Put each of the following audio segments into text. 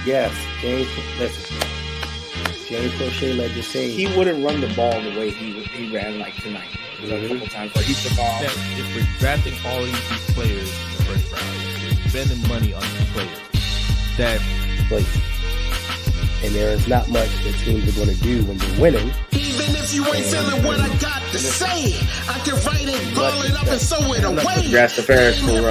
Yes, James Crochet led the team. He wouldn't run the ball the way he ran like tonight. There's a couple times where he took off. If we're drafting all these players in the first round, if we're spending money on these players, that place. And there is not much that teams are going to do when you're winning. Even if you ain't feeling what I got to say, I can write it, ball it up, and sew it away. Congrats to Ferris for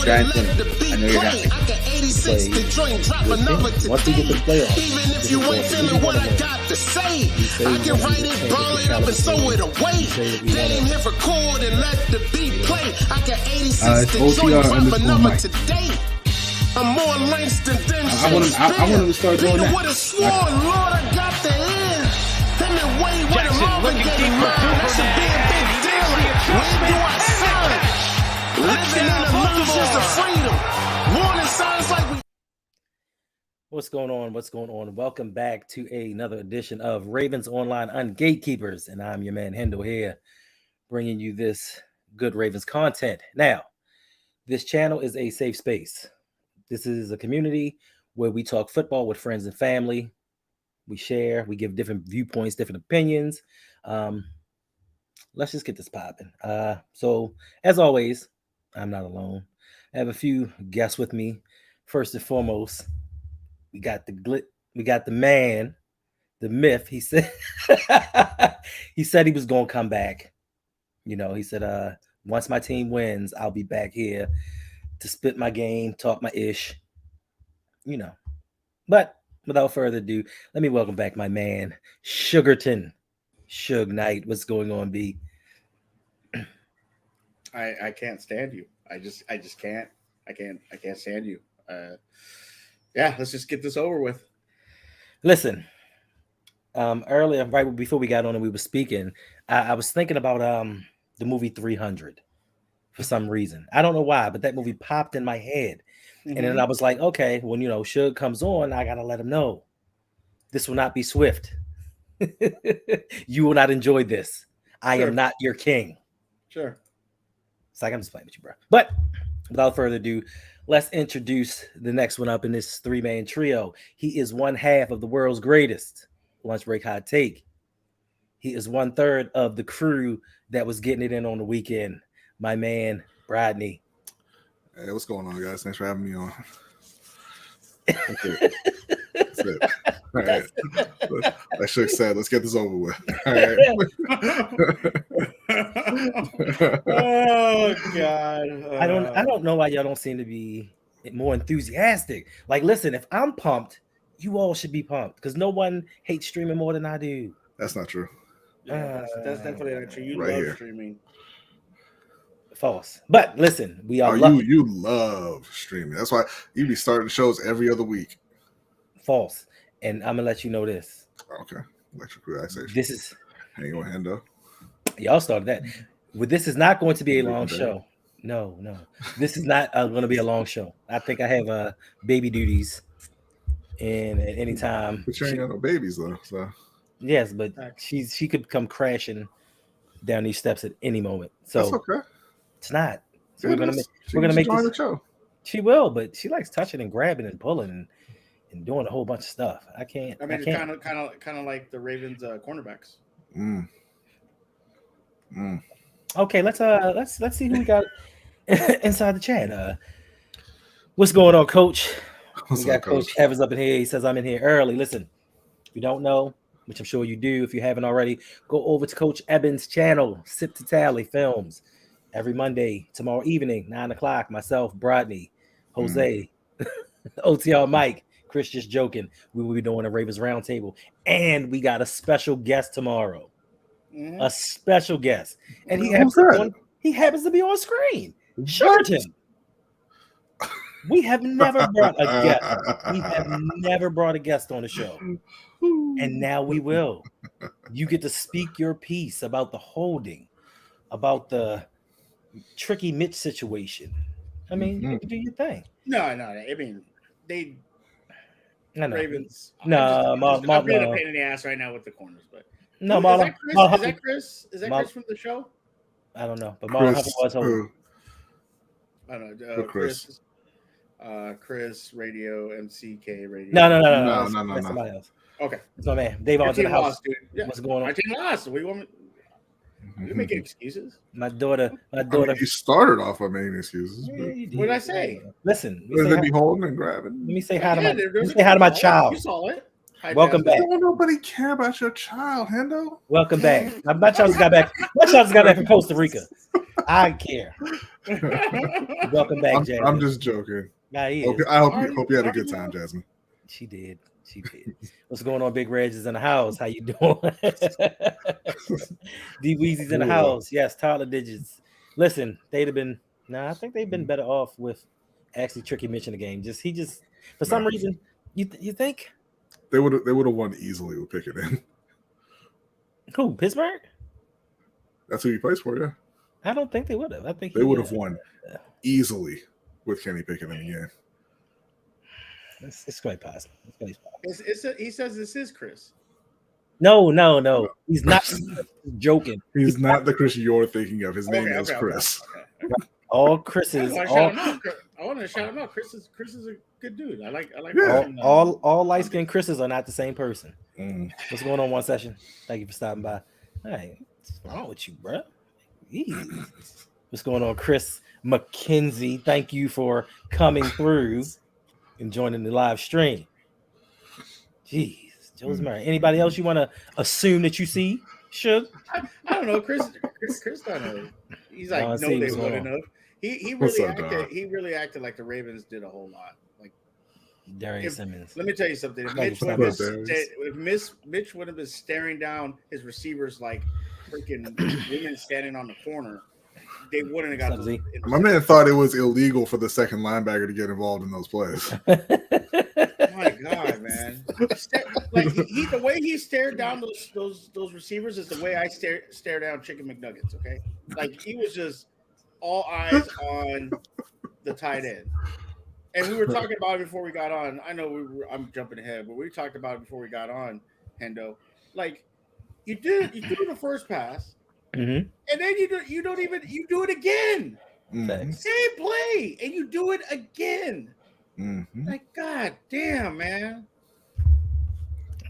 Giants. I know you're happy. I got 86 to drink, drop a number today. Once we get to the playoffs, even if you ain't feeling what I got to say, I can write it, ball it up, and sew it away. They ain't here for chord and let the beat play. I got 86 to drink, drop a number today. I'm more Langston than I want him to start doing that. Would have sworn, Lord, I got the end. Him and Wade with a Marvin getting mine. That should be a big deal. When do I sign? Living in the illusions of freedom. Warning signs like we. What's going on? What's going on? Welcome back to another edition of Ravens Online Gatekeepers, and I'm your man Hendo here, bringing you this good Ravens content. Now, this channel is a safe space. This is a community where we talk football with friends and family. We share, we give different viewpoints, different opinions. Let's just get this popping. So, as always, I'm not alone. I have a few guests with me. First and foremost, we got the man, the myth. He said he was going to come back. You know, he said, once my team wins, I'll be back here to spit my game, talk my ish, you know. But without further ado, let me welcome back my man, Sugarton. Suge Knight, what's going on, B? I can't stand you. I just can't. I can't stand you. Yeah, let's just get this over with. Listen, earlier, right before we got on and we were speaking, I was thinking about the movie 300. For some reason. I don't know why, but that movie popped in my head. Mm-hmm. And then I was like, okay, when, you know, Suge comes on, I got to let him know. This will not be swift. You will not enjoy this. I am not your king. Sure. It's like, I'm just playing with you, bro. But without further ado, let's introduce the next one up in this three-man trio. He is one half of the world's greatest lunch break hot take. He is 1/3 of the crew that was getting it in on the weekend. My man, Rodney. Hey, what's going on, guys? Thanks for having me on. Okay. That's it. All right. Like Shook said, let's get this over with. All right. Oh God. I don't know why y'all don't seem to be more enthusiastic. Like, listen, if I'm pumped, you all should be pumped because no one hates streaming more than I do. That's not true. Yeah, that's definitely not true. You right love here. Streaming. False. But listen, we are you love streaming. That's why you be starting shows every other week. False. And I'm gonna let you know this. Okay. Electric relaxation. This is hang on, Hendo. Y'all started that. Well, this is not going to be a long show. No. This is not going to be a long show. I think I have baby duties, and at any time. But you ain't got no babies though. So yes, but she could come crashing down these steps at any moment. So that's okay. It's not. So yeah, we're gonna make this the show. She will, but she likes touching and grabbing and pulling and doing a whole bunch of stuff. I can't. I mean, it's kind of like the Ravens cornerbacks. Okay, let's see who we got inside the chat. What's going on, Coach? We got Coach Evans up in here. He says I'm in here early. Listen, if you don't know, which I'm sure you do, if you haven't already, go over to Coach Evans' channel, Sip to Tally Films. Every Monday, tomorrow evening, 9:00, myself, Brodney, Jose, OTR Mike, Chris just joking. We will be doing a Ravens Roundtable. And we got a special guest tomorrow. Mm-hmm. A special guest. And he happens to be on screen. Shorten. We have never brought a guest. We have never brought a guest on the show. And now we will. You get to speak your piece about the holding, about the Tricky Mitch situation. I mean, you can do your thing. No. I mean, they Ravens. No, I'm being a pain in the ass right now with the corners, but no, is that Chris? Is that Chris from the show? I don't know, but Marlon was I don't know. Chris. Chris Radio, MCK Radio. No. That's somebody else. Okay. That's my man. Dave Your on to the team house. lost, dude. Yeah. What's going on? My team lost. What do you want me? You're making excuses. My daughter. I mean, you started off by making excuses. Yeah, you did. What did I say? Listen. But they be holding and grabbing. Let me say hi to my. There's Let me a say hi to my call. child. You saw it. Hi, Welcome Jasmine. back. Don't nobody care about your child, Hendo. Welcome back. My child just got back. My child just got back from Costa Rica. I care. Welcome back, Jasmine. I'm just joking. Nah, he Hope is. you had a good time, Jasmine. She did. What's going on? Big Reg is in the house. How you doing? D Weezy's in the house. Yes, Tyler Digits. Listen, they'd have been. I think they've been better off with actually Tricky Mitch in the game. For some reason, you think they would have won easily with Pickett in. Who? Pittsburgh? That's who he plays for, yeah. I don't think they would have. I think they would have won easily with Kenny Pickett in the game. It's quite possible. He says this is Chris. No. He's not joking. He's not the Chris you're thinking of. His name is Chris. Okay. All Chris's. I want to shout him out. Chris is a good dude. I like. Yeah. All light skinned Chris's are not the same person. Mm. What's going on, One Session? Thank you for stopping by. Hey, what's wrong with you, bro? What's going on, Chris McKenzie? Thank you for coming through and joining the live stream. Jeez, Joe's Murray. Anybody else you want to assume that you see? Should I don't know. Chris don't know. He's like, no, they wouldn't have. He really acted like the Ravens did a whole lot. Like Darius Simmons. Let me tell you something. If Mitch would have been staring down his receivers like freaking women standing on the corner, they wouldn't have got. My man thought it was illegal for the second linebacker to get involved in those plays. My God, man! Like the way he stared down those receivers is the way I stare down Chicken McNuggets. Okay, like he was just all eyes on the tight end. And we were talking about it before we got on. I know I'm jumping ahead, but we talked about it before we got on, Hendo. Like you do the first pass, and then you do it again. Mm-hmm. Same play, and you do it again. Mm-hmm. Like, God damn, man.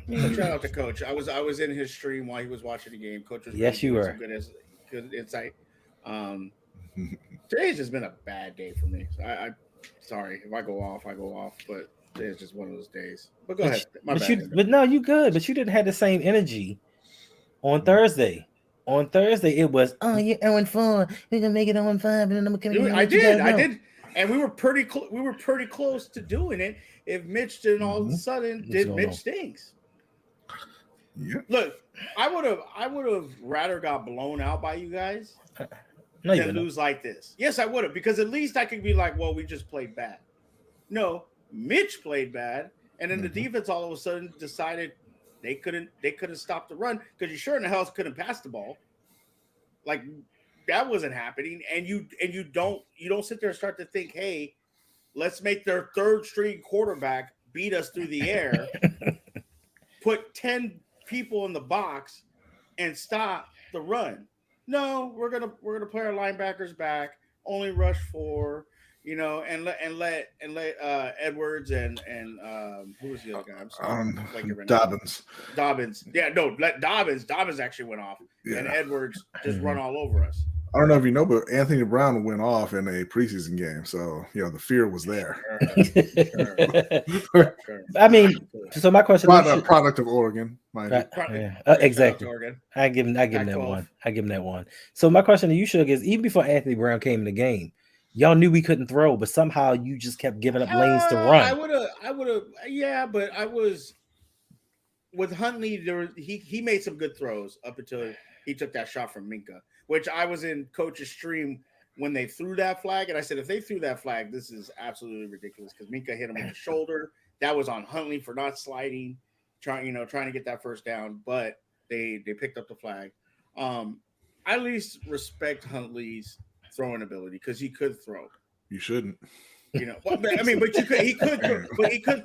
Shout out to Coach. I was in his stream while he was watching the game. Coach was you were good insight. Today's just been a bad day for me. So I sorry if I go off, but today's just one of those days. But go ahead. But no, you good. But you didn't have the same energy on Thursday. On Thursday, it was, you're 0-4. We're gonna make it 0-5, and then I'm gonna. I did. And we were pretty close to doing it. If Mitch didn't all of a sudden Mitch stinks. Yeah. Look, I would have rather got blown out by you guys than lose like this. Yes, I would have, because at least I could be like, well, we just played bad. No, Mitch played bad, and then the defense all of a sudden decided they couldn't stop the run, because you sure in the hell couldn't pass the ball. Like, that wasn't happening, and you don't sit there and start to think, hey, let's make their third string quarterback beat us through the air, put 10 people in the box, and stop the run. No, we're gonna play our linebackers back, only rush 4, and let Edwards and who was the other guy? I'm sorry, Dobbins. Yeah, no, let Dobbins actually went off, and Edwards just run all over us. I don't know if you know, but Anthony Brown went off in a preseason game, so the fear was there. Sure. I mean, so my question is product of Oregon, mind you. Exactly. I give him that one. I give him that one. So my question to you, Suge, is even before Anthony Brown came in the game, y'all knew we couldn't throw, but somehow you just kept giving up lanes to run. I would have, yeah, but I was with Huntley. He made some good throws up until he took that shot from Minka, which I was in Coach's stream when they threw that flag, and I said, if they threw that flag, this is absolutely ridiculous, because Minka hit him in the shoulder. That was on Huntley for not sliding, trying to get that first down, but they picked up the flag. I at least respect Huntley's throwing ability, because he could throw. You shouldn't. He could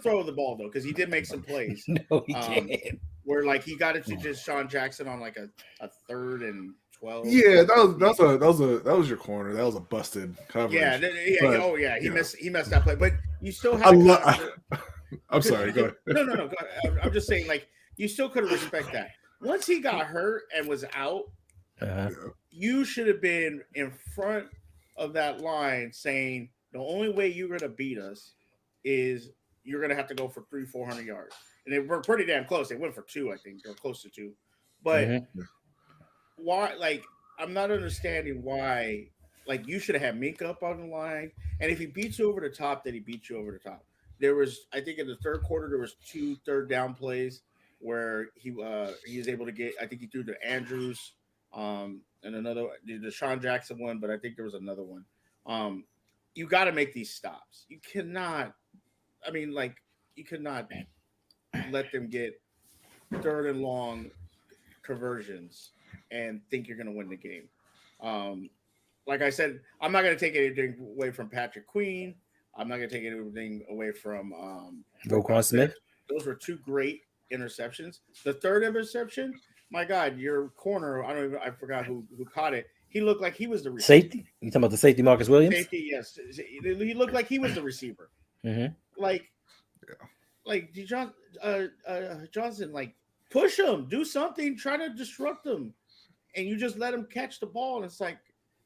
throw the ball though, because he did make some plays. No, he can't. Where like he got it to just Sean Jackson on like a 3rd and 12. Yeah, that was your corner. That was a busted coverage. He messed that play. But you still had. I'm sorry. Go ahead. No. Go ahead. I'm just saying, like, you still could have respect that. Once he got hurt and was out, you should have been in front of that line saying the only way you're going to beat us is you're going to have to go for 300-400 yards. And they were pretty damn close. They went for 2, I think, or close to 2. But why? Like, I'm not understanding why. Like, you should have had Minka up on the line, and if he beats you over the top, then he beats you over the top. There was, I think, in the third quarter, there was 2 third down plays where he was able to get. I think he threw to Andrews, and another the Deshaun Jackson one, but I think there was another one. You got to make these stops. You cannot. I mean, like, you cannot let them get 3rd and long conversions and think you're going to win the game. Like I said, I'm not going to take anything away from Patrick Queen. I'm not going to take anything away from Roquan Smith. Those were 2 great interceptions. The 3rd interception, my God, your corner, I forgot who caught it. He looked like he was the receiver. Safety? You talking about the safety, Marcus Williams? Safety, yes. He looked like he was the receiver. Like Johnson, like, push him, do something, try to disrupt him, and you just let him catch the ball. And it's like,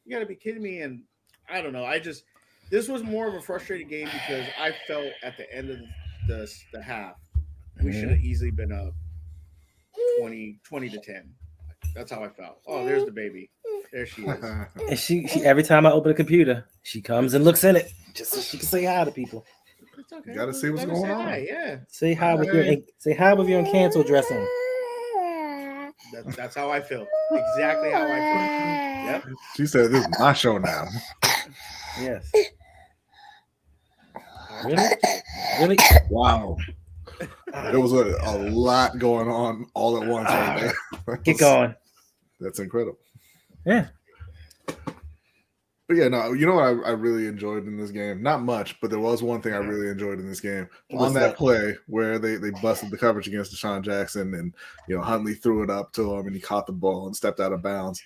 you got to be kidding me. And I don't know. This was more of a frustrating game because I felt at the end of the half, we should have easily been up 20-10. That's how I felt. Oh, there's the baby. There she is. And she every time I open the computer, she comes and looks in it just so she can say hi to people. It's okay. You got to see what's going on. Yeah. Say hi with your Encanto dress on. That's how I feel. Exactly how I feel. Yep. She said, "This is my show now." Yes. Really? Wow. There was a lot going on all at once. Right there. Get going. That's incredible. Yeah. But yeah, no, you know what I really enjoyed in this game? Not much, but there was one thing I really enjoyed in this game. On that play where they busted the coverage against Deshaun Jackson, and Huntley threw it up to him and he caught the ball and stepped out of bounds.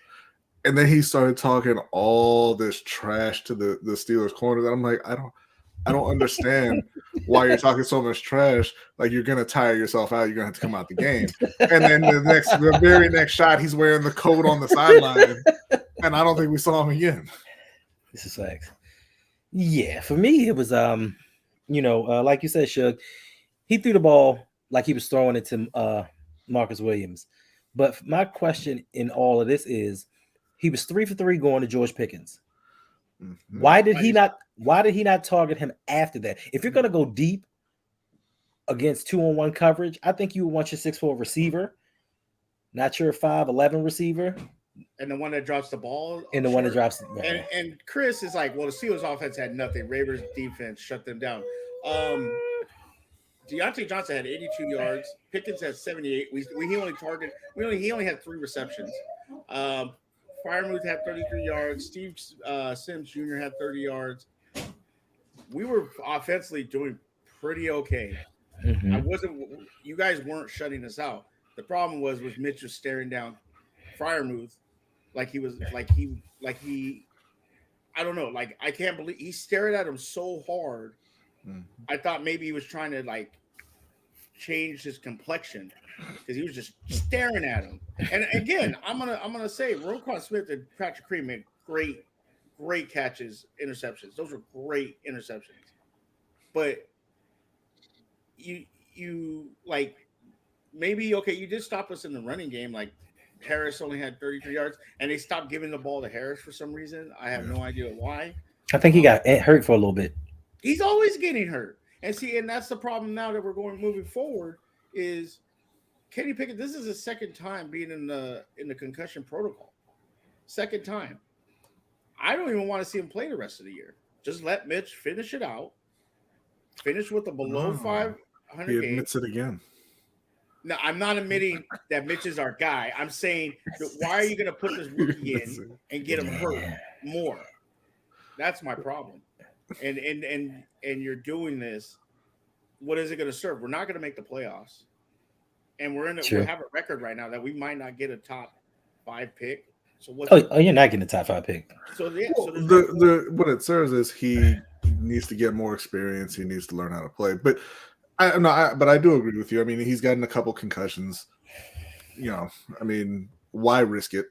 And then he started talking all this trash to the Steelers corner that I'm like, I don't understand why you're talking so much trash. Like, you're gonna tire yourself out. You're gonna have to come out the game. And then the very next shot, he's wearing the coat on the sideline, and I don't think we saw him again. This is facts. Yeah, for me, it was like you said, Shug, he threw the ball like he was throwing it to Marcus Williams. But my question in all of this is, he was 3 for 3 going to George Pickens. Mm-hmm. Why did he not target him after that? If you're gonna go deep against 2-on-1 coverage, I think you would want your 6'4" receiver, not your 5'11" receiver. And the one that drops the ball. And the one that drops the ball. And Chris is like, well, the Steelers offense had nothing. Ravens defense shut them down. Deontay Johnson had 82 yards. Pickens had 78. He only had 3 receptions. Freiermuth had 33 yards. Steve Sims Jr. had 30 yards. We were offensively doing pretty okay. Mm-hmm. You guys weren't shutting us out. The problem was Mitch was staring down Freiermuth like he I don't know, like, I can't believe he stared at him so hard. Mm-hmm. I thought maybe he was trying to, like, change his complexion because he was just staring at him. And again, I'm gonna say Roquan Smith and Patrick Queen made great catches, interceptions. Those were great interceptions. But you like, maybe okay, you did stop us in the running game. Like, Harris only had 33 yards, and they stopped giving the ball to Harris for some reason. I have no idea why. I think he got hurt for a little bit. He's always getting hurt. And that's the problem now that we're moving forward is Kenny Pickett. This is his second time being in the concussion protocol. Second time. I don't even want to see him play the rest of the year. Just let Mitch finish it out. Finish with a below 500 He admits it again. No, I'm not admitting that Mitch is our guy. I'm saying, why are you going to put this rookie in and get him hurt more? That's my problem. And you're doing this. What is it going to serve? We're not going to make the playoffs, and we have a record right now that we might not get a top 5 pick. So you're not getting a top 5 pick. So yeah. Well, what it serves is he needs to get more experience. He needs to learn how to play. But I do agree with you. I mean, he's gotten a couple concussions. I mean, why risk it?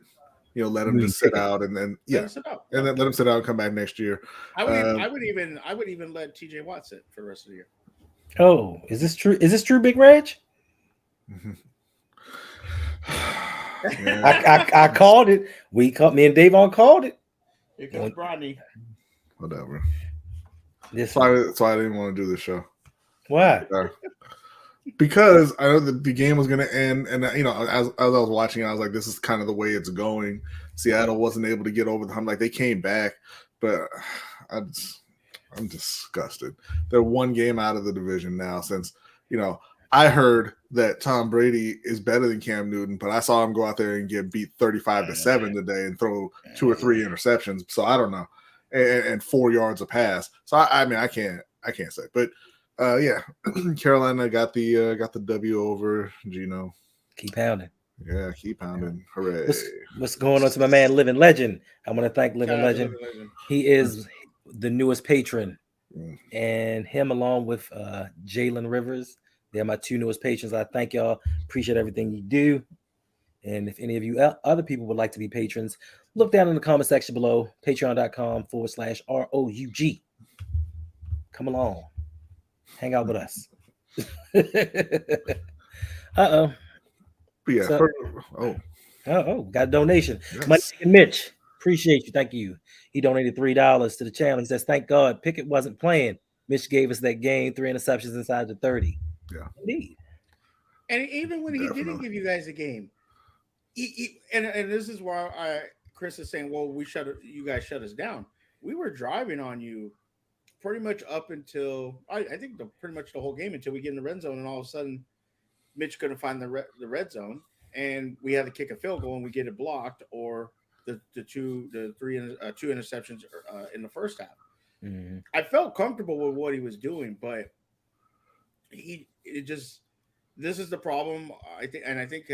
Let him just sit out and then and then let him sit out and come back next year. I would even let TJ Watt sit for the rest of the year. Oh, is this true? Is this true, Big Reg? Yeah. I called it. Me and Davon called it. Here comes Brodney. Whatever. That's why I didn't want to do this show. Why? Because I know the game was going to end, and as I was watching it, I was like, "This is kind of the way it's going." Seattle wasn't able to get over the hump. Like, they came back, but I'm disgusted. They're one game out of the division now. Since I heard that Tom Brady is better than Cam Newton, but I saw him go out there and get beat 35-7 today and throw 2 or 3 interceptions. So I don't know, and 4 yards a pass. So I mean, I can't say, but. Yeah, Carolina got the W over Geno. Keep pounding. Yeah, keep pounding. Hooray. What's going on to my man, Living Legend? I want to thank Living Legend. He is the newest patron. And him along with Jalen Rivers. They're my 2 newest patrons. I thank y'all. Appreciate everything you do. And if any of you other people would like to be patrons, look down in the comment section below, patreon.com/ROUG. Come along. Hang out with us. Uh-oh. Yeah. Got a donation. Yes. Money Mitch. Appreciate you. Thank you. He donated $3 to the channel. He says, thank God Pickett wasn't playing. Mitch gave us that game, 3 interceptions inside the 30. Yeah. Indeed. And even when he didn't give you guys a game, and this is why Chris is saying, well, you guys shut us down. We were driving on you pretty much up until I think pretty much the whole game until we get in the red zone, and all of a sudden Mitch couldn't find the red zone, and we had to kick a field goal and we get it blocked, or the 2 interceptions in the first half. Mm-hmm. I felt comfortable with what he was doing, but this is the problem. I think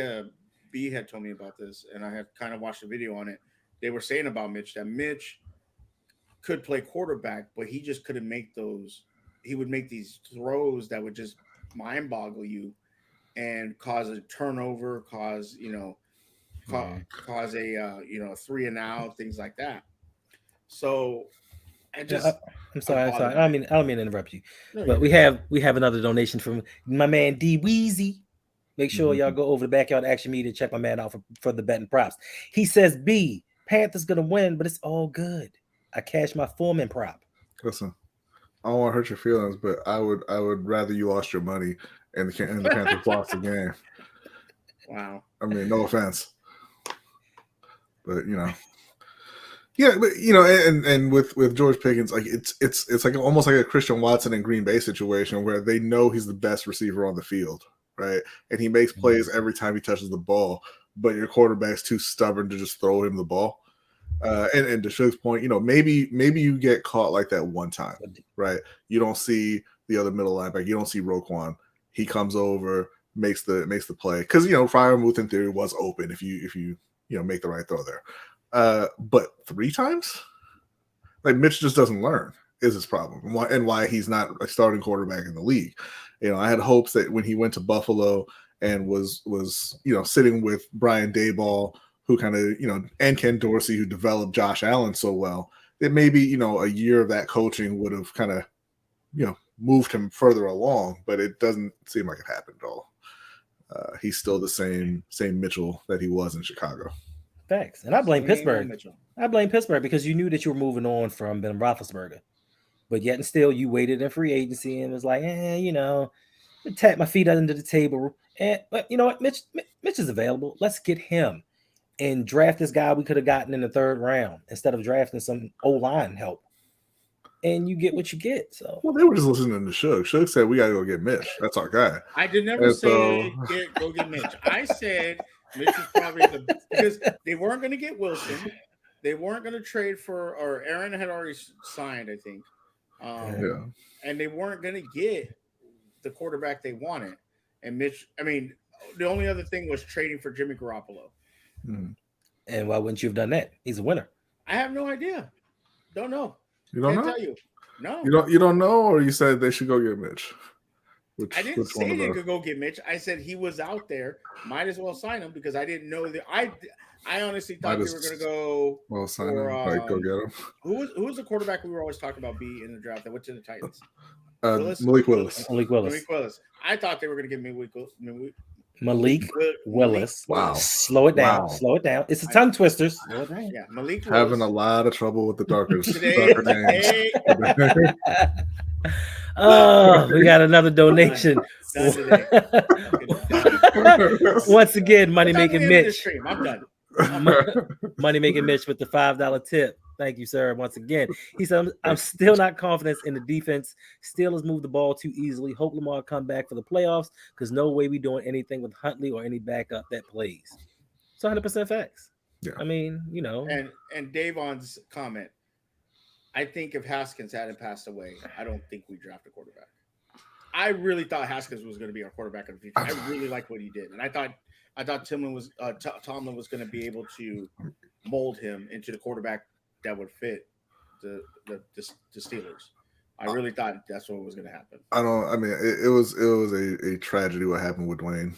B had told me about this, and I had kind of watched a video on it. They were saying about Mitch that Mitch could play quarterback, but he just couldn't make those. He would make these throws that would just mind boggle you and cause a turnover, cause a 3 and out, things like that. So I'm sorry. I don't mean to interrupt you, but we have another donation from my man D Weezy. Make sure y'all go over the Backyard Action Media to check my man out for the betting props. He says B Panthers gonna win, but it's all good. I cashed my Foreman prop. Listen, I don't want to hurt your feelings, but I would rather you lost your money and the Panthers lost the game. Wow. I mean, no offense, but yeah, but and with George Pickens, like it's like almost like a Christian Watson and Green Bay situation where they know he's the best receiver on the field, right? And he makes plays every time he touches the ball, but your quarterback's too stubborn to just throw him the ball. And to Shug's point, maybe you get caught like that one time, right? You don't see the other middle linebacker. You don't see Roquan. He comes over, makes the play because Freiermuth in theory was open if you make the right throw there. But 3 times, like Mitch just doesn't learn is his problem, and why he's not a starting quarterback in the league. I had hopes that when he went to Buffalo and was sitting with Brian Daboll, who kind of, and Ken Dorsey, who developed Josh Allen so well, that maybe, a year of that coaching would have kind of, moved him further along, but it doesn't seem like it happened at all. He's still the same Mitchell that he was in Chicago. Thanks. And I blame Pittsburgh. I blame Pittsburgh because you knew that you were moving on from Ben Roethlisberger, but yet and still you waited in free agency and was like, tap my feet under the table. But you know what? Mitch is available. Let's get him. And draft this guy we could have gotten in the 3rd round instead of drafting some O-line help. And you get what you get. So they were just listening to Shug. Shug said we gotta go get Mitch. That's our guy. I did never say go get Mitch. I said Mitch is probably because they weren't going to get Wilson. They weren't going to trade or Aaron had already signed, I think. And they weren't going to get the quarterback they wanted. And Mitch, the only other thing was trading for Jimmy Garoppolo. And why wouldn't you have done that? He's a winner. I have no idea. Don't know. You don't know? Tell you. No. You don't know, or you said they should go get Mitch? I didn't say they could go get Mitch. I said he was out there. Might as well sign him because I didn't know that. I honestly thought they were going to go. Well, sign him. Go get him. Who was the quarterback we were always talking about be in the draft that went to the Titans? Malik Willis. Malik Willis. I thought they were going to get Malik Willis. Wow. Slow it down. Slow it down. It's a tongue twister. Slow it down. Yeah, Malik Willis. Having a lot of trouble with the darker names. Oh, we got another donation. Once again, Money Making Mitch. I'm done. Money Making Mitch with the $5 tip. Thank you, sir. Once again, he said, I'm still not confident in the defense. Steelers move the ball too easily. Hope Lamar come back for the playoffs because no way we doing anything with Huntley or any backup that plays. It's 100% facts. Yeah. I mean, you know. And Davon's comment. I think if Haskins hadn't passed away, I don't think we draft a quarterback. I really thought Haskins was going to be our quarterback in the future. I really liked what he did, and I thought Tomlin was going to be able to mold him into the quarterback that would fit the Steelers. I really thought that's what was going to happen. It was a tragedy what happened with Dwayne.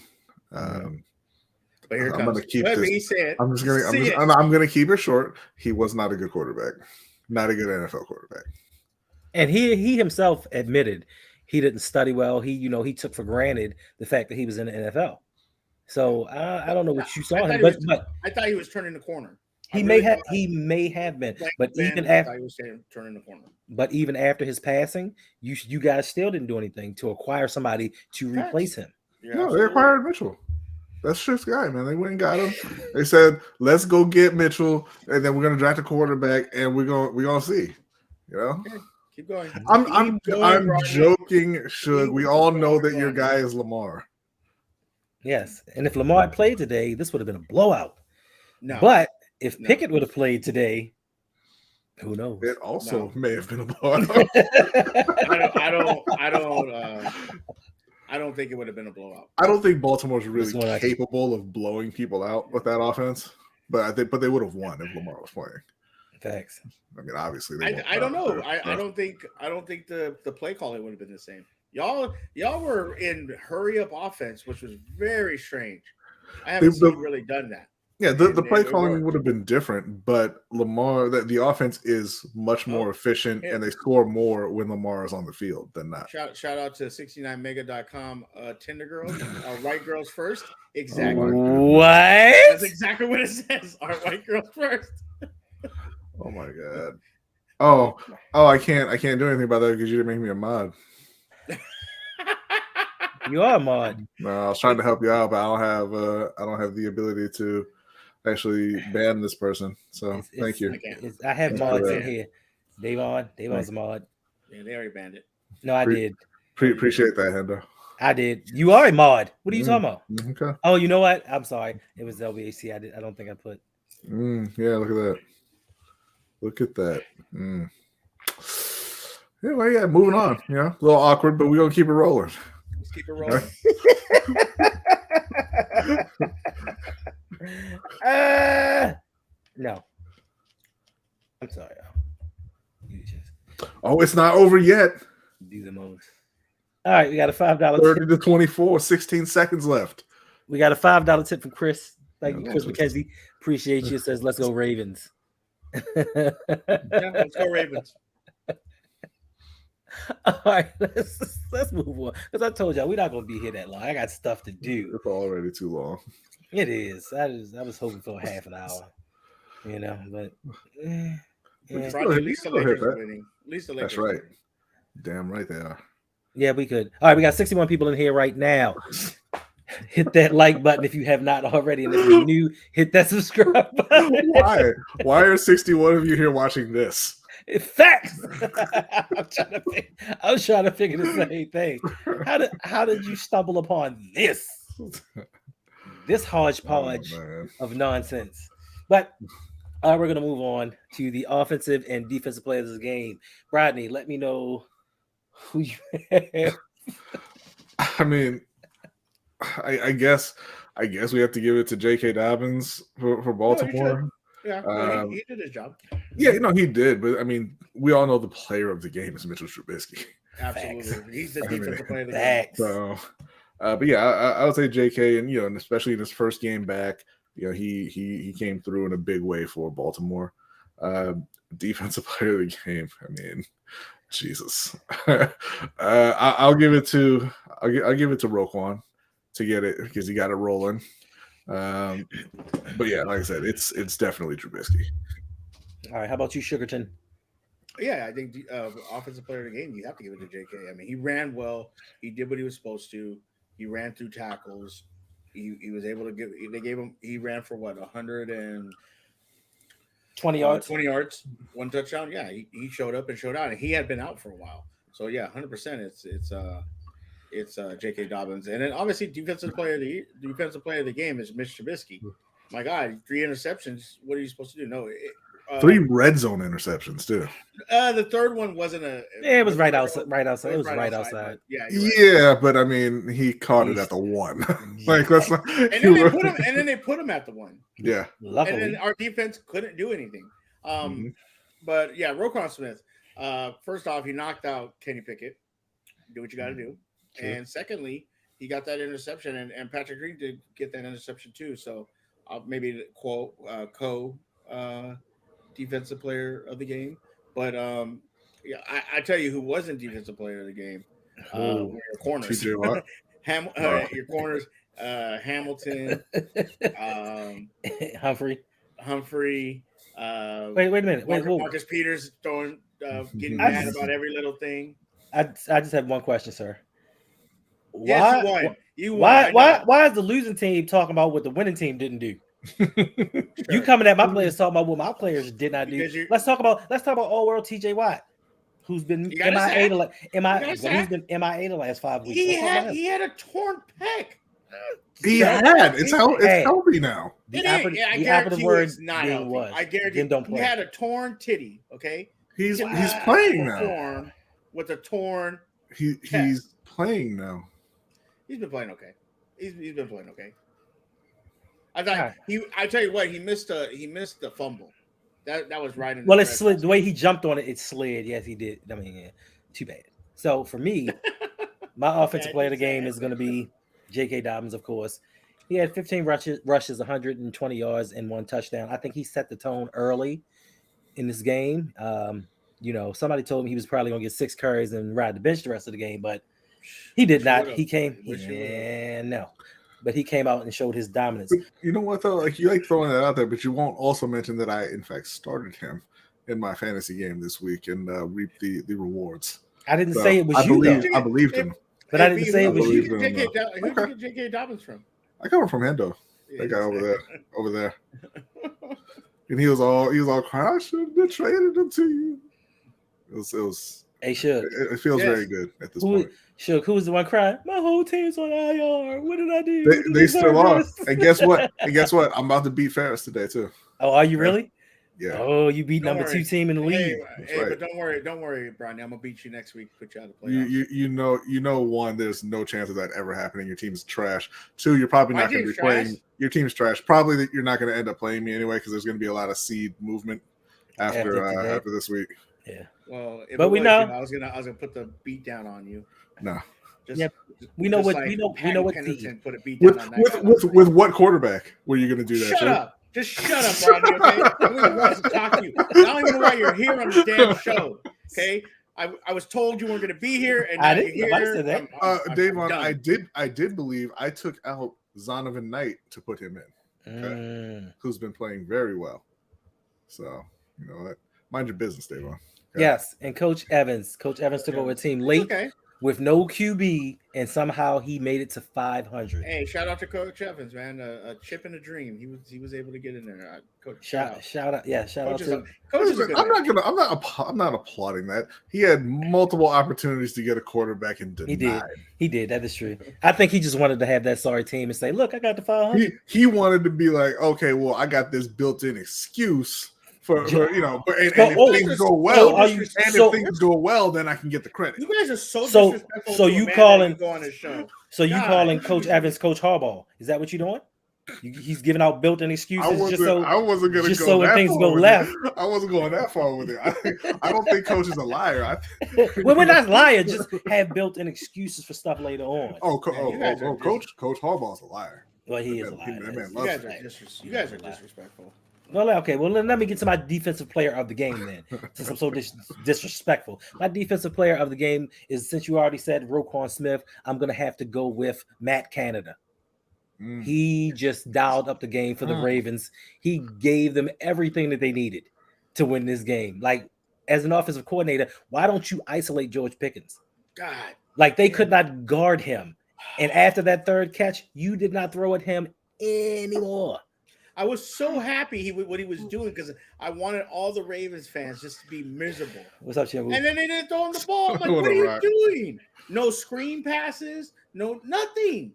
But here it comes. I'm going to keep this. I'm going to keep it short. He was not a good quarterback. Not a good NFL quarterback. And he himself admitted he didn't study well. He took for granted the fact that he was in the NFL. So I don't know what you saw him, but I thought he was turning the corner. He may have been, but even after he was turning the corner. But even after his passing, you guys still didn't do anything to acquire somebody to replace him. Yeah, no, they acquired Mitchell. That's Schiff's guy, man. They went and got him. They said, "Let's go get Mitchell, and then we're gonna draft a quarterback, and we're gonna see." You know, okay, keep going. I'm joking. Should we all know that your guy is Lamar? Yes, and if Lamar played today, this would have been a blowout. No, but if Pickett would have played today, who knows? It also may have been a blowout. I don't think it would have been a blowout. I don't think Baltimore's really capable of blowing people out with that offense, but they would have won if Lamar was playing. Facts. I mean, obviously, I don't know. I don't think the play calling would have been the same. Y'all were in hurry up offense, which was very strange. I haven't seen really done that. Yeah, the play calling would have been different, but Lamar, the offense is much more efficient, and they score more when Lamar is on the field than not. Shout out to 69mega.com Tinder girls, white girls first. Exactly. What? That's exactly what it says. Our white girls first. Oh my god. Oh, I can't do anything about that because you didn't make me a mod. You are a mod. No, I was trying to help you out, but I don't have the ability to actually ban this person. So thank you. I have mods in here. Davon's a mod. Yeah, they already banned it. No, I did. Appreciate that, Hendo. I did. You are a mod. What are you talking about? Okay. Oh, you know what? I'm sorry. It was LBAC. I don't think I put. Yeah, look at that. Look at that. Anyway, yeah, moving on. You know, a little awkward, but we're gonna keep it rolling. Let's keep it rolling. No. I'm sorry. Oh, it's not over yet. Do the most. All right, we got a $5 30 to 24, 16 seconds left. We got a $5 tip from Chris. Thank you, Chris McKenzie. Appreciate you. It says, "Let's go Ravens." Yeah, let's go Ravens. All right, let's move on. Because I told y'all we're not gonna be here that long. I got stuff to do. It's already too long. It is. I was hoping for a half an hour. You know, but yeah. At least the Lakers are winning. At least the Lakers. That's right. Damn right they are. Yeah, we could. All right, we got 61 people in here right now. Hit that like button if you have not already, and if you're new, hit that subscribe button. Why are 61 of you here watching this? Facts. I was trying to figure the same thing. How did you stumble upon this hodgepodge of nonsense? But we're gonna move on to the offensive and defensive players of the game. Rodney, let me know who you have. I mean, I guess we have to give it to J.K. Dobbins for Baltimore. Yeah, he did his job. Yeah, he did. But I mean, we all know the player of the game is Mitchell Trubisky. Absolutely, he's the defensive player of the game. So, but yeah, I would say JK, and especially in his first game back, he came through in a big way for Baltimore. Defensive player of the game. I mean, Jesus. I'll give it to Roquan to get it because he got it rolling. But yeah, like I said, it's definitely Trubisky. All right, how about you, Sugarton? Yeah, I think offensive player of the game, you have to give it to JK. I mean, he ran well. He did what he was supposed to. He ran through tackles. He was able to he ran for what, 120 yards? 20 yards, one touchdown. Yeah, he showed up and showed out, and he had been out for a while. So yeah, 100%. It's J.K. Dobbins, and then obviously defensive player of the game is Mitch Trubisky. My God, 3 interceptions. What are you supposed to do? No, 3 red zone interceptions too. The third one wasn't it was right outside. Right outside. It was right outside. Yeah, but I mean, he caught it at the 1. Like that's not. And then they put him at the 1. Yeah. Luckily. And then our defense couldn't do anything. But yeah, Roquan Smith. First off, he knocked out Kenny Pickett. Do what you got to do. Sure. And secondly, he got that interception, and Patrick Green did get that interception too. So maybe quote defensive player of the game. But yeah, I tell you who wasn't defensive player of the game. Your corners. Your corners. Hamilton. Humphrey. Wait a minute. Marcus Peters getting mad about every little thing. I just have one question, sir. Yes, you won. Why is the losing team talking about what the winning team didn't do? Sure. You coming at my players talking about what my players did not do. Let's talk about all world TJ Watt, who's been MIA the last 5 weeks. He had a torn pec. It's healthy now. The operative word is not healthy. Was. I guarantee he had a torn titty. Okay, he's playing now. With a torn. He's playing now. He's been playing okay. He's been playing okay. I thought I tell you what, he missed the fumble. That was right in. Well, it slid. The way he jumped on it, it slid. Yes, he did. I mean, yeah, too bad. So for me, my offensive player of the game is going to be J.K. Dobbins, of course. He had 15 rushes, 120 yards, and 1 touchdown. I think he set the tone early in this game. Somebody told me he was probably going to get 6 carries and ride the bench the rest of the game, but he did not. He came. But he came out and showed his dominance. But you know what though? Like you like throwing that out there, but you won't also mention that I in fact started him in my fantasy game this week and reaped the rewards. I didn't say it was I believed him, but I didn't say it was you. Who did you get J.K. Dobbins from? I got him from Hendo. That guy over there, and he was all crying. I should have traded him to you. It was. Hey, Shook. It feels very good at this point. Shook, who was the one crying? My whole team's on IR. What did I do? They still are. And guess what? I'm about to beat Ferris today too. Oh, are you really? Yeah. Oh, you beat number 2 team in the league. Hey, but don't worry, Brian. I'm gonna beat you next week. Put you out of play. You know, 1, there's no chance of that ever happening. Your team's trash. 2, you're probably not going to be playing. Your team's trash. Probably that you're not going to end up playing me anyway because there's going to be a lot of seed movement after this week. Yeah. Well, but we know I was gonna put the beat down on you. No. We know what we know what Pennington put a beat down on that with what quarterback were you going to do that? Shut up. Just shut up, Rodney, okay? I don't even want to talk to you. I don't even know why you're here on the damn show, okay? I was told you weren't going to be here, and I didn't. Nobody said that. Davon, I did believe I took out Zonovan Knight to put him in, okay? Who's been playing very well. So, you know what? Mind your business, Davon. Okay? Yes, and Coach Evans took over a team late with no QB, and somehow he made it to 500. Hey, shout out to Coach Evans, man! A chip and a dream. He was able to get in there. Coach, shout out to Coach. I'm not applauding that. He had multiple opportunities to get a quarterback and denied. He did. That is true. I think he just wanted to have that sorry team and say, "Look, I got the 500." He wanted to be like, okay, well, I got this built-in excuse. If things go well, then I can get the credit. You guys are so disrespectful. So you calling go on his show? So you calling Coach Evans Coach Harbaugh? Is that what you're doing? He's giving out built-in excuses I wasn't going to go when that things far go with left. it. I wasn't going that far with it. I don't think Coach is a liar. Well, we're not lying. Just have built-in excuses for stuff later on. Coach Harbaugh's a liar. Well, he is a liar. You guys are disrespectful. Well, okay. Well, let me get to my defensive player of the game then, since I'm so disrespectful. My defensive player of the game is, since you already said Roquan Smith, I'm going to have to go with Matt Canada. He just dialed up the game for the Ravens. He gave them everything that they needed to win this game. Like, as an offensive coordinator, why don't you isolate George Pickens? God. Like, they could not guard him. And after that third catch, you did not throw at him anymore. I was so happy what he was doing because I wanted all the Ravens fans just to be miserable. What's up, Chim? And then they didn't throw him the ball. I'm like, what are you doing? No screen passes, no nothing.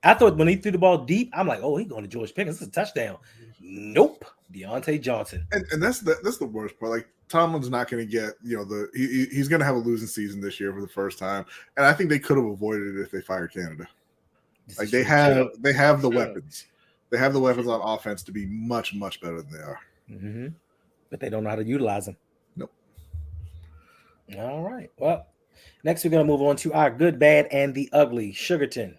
I thought when he threw the ball deep, I'm like, oh, he's going to George Pickens. This is a touchdown. Nope. Deontay Johnson. And that's the worst part. Like, Tomlin's not going to get, he's going to have a losing season this year for the first time. And I think they could have avoided it if they fired Canada. Like, they have the weapons. They have the weapons on offense to be much, much better than they are. Mm-hmm. But they don't know how to utilize them. Nope. All right. Well, next we're going to move on to our good, bad, and the ugly. Sugarton,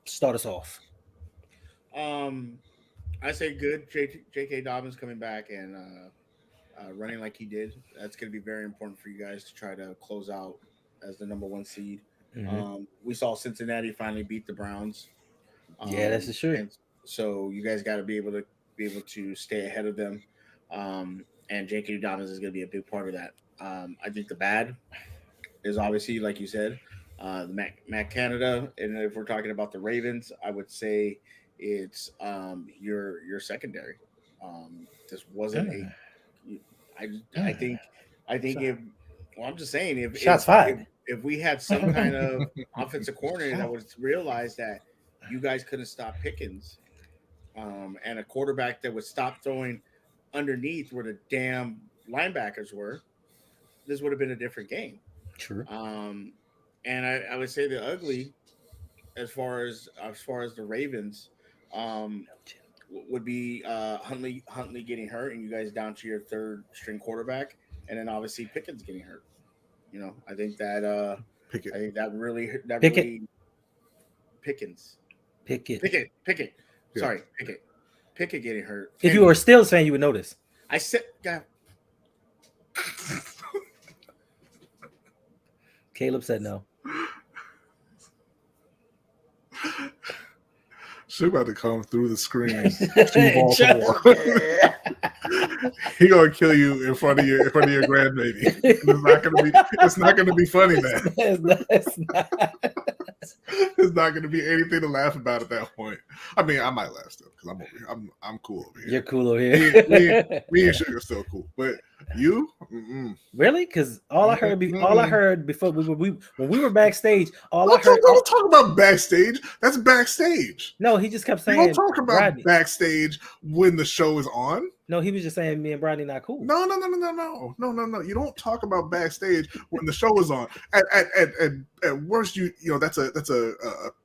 start us off. I say good. J.K. Dobbins coming back and running like he did. That's going to be very important for you guys to try to close out as the number 1 seed. Mm-hmm. We saw Cincinnati finally beat the Browns. Yeah, that's the truth. So you guys got to be able to stay ahead of them. And J.K. Dobbins is going to be a big part of that. I think the bad is obviously, like you said, the Matt Canada. And if we're talking about the Ravens, I would say it's your secondary. This wasn't I think if I'm just saying if we had some kind of offensive coordinator that would realize that you guys couldn't stop Pickens, and a quarterback that would stop throwing underneath where the damn linebackers were, this would have been a different game. True. And I would say the ugly, as far as the Ravens, would be Huntley getting hurt, and you guys down to your third string quarterback, and then obviously Pickens getting hurt. I think that Pickett. I think that really Pickens. Pickett. Yeah. Sorry, Pickett getting hurt. If you were a Steelers fan, you would notice. I said, God. Caleb said no. She's about to come through the screen. He gonna kill you in front of your grandbaby. It's not gonna be funny, man. It's not gonna be anything to laugh about at that point. I mean, I might laugh still because I'm over here. I'm cool over here. You're cool over here. Me and Sugar's still cool, but you really? Because all I heard before when we were backstage, don't talk about backstage. That's backstage. No, he just kept saying. You don't talk about Rodney. Backstage when the show is on. No, he was just saying me and Bradley not cool. No. You don't talk about backstage when the show is on. At worst, that's a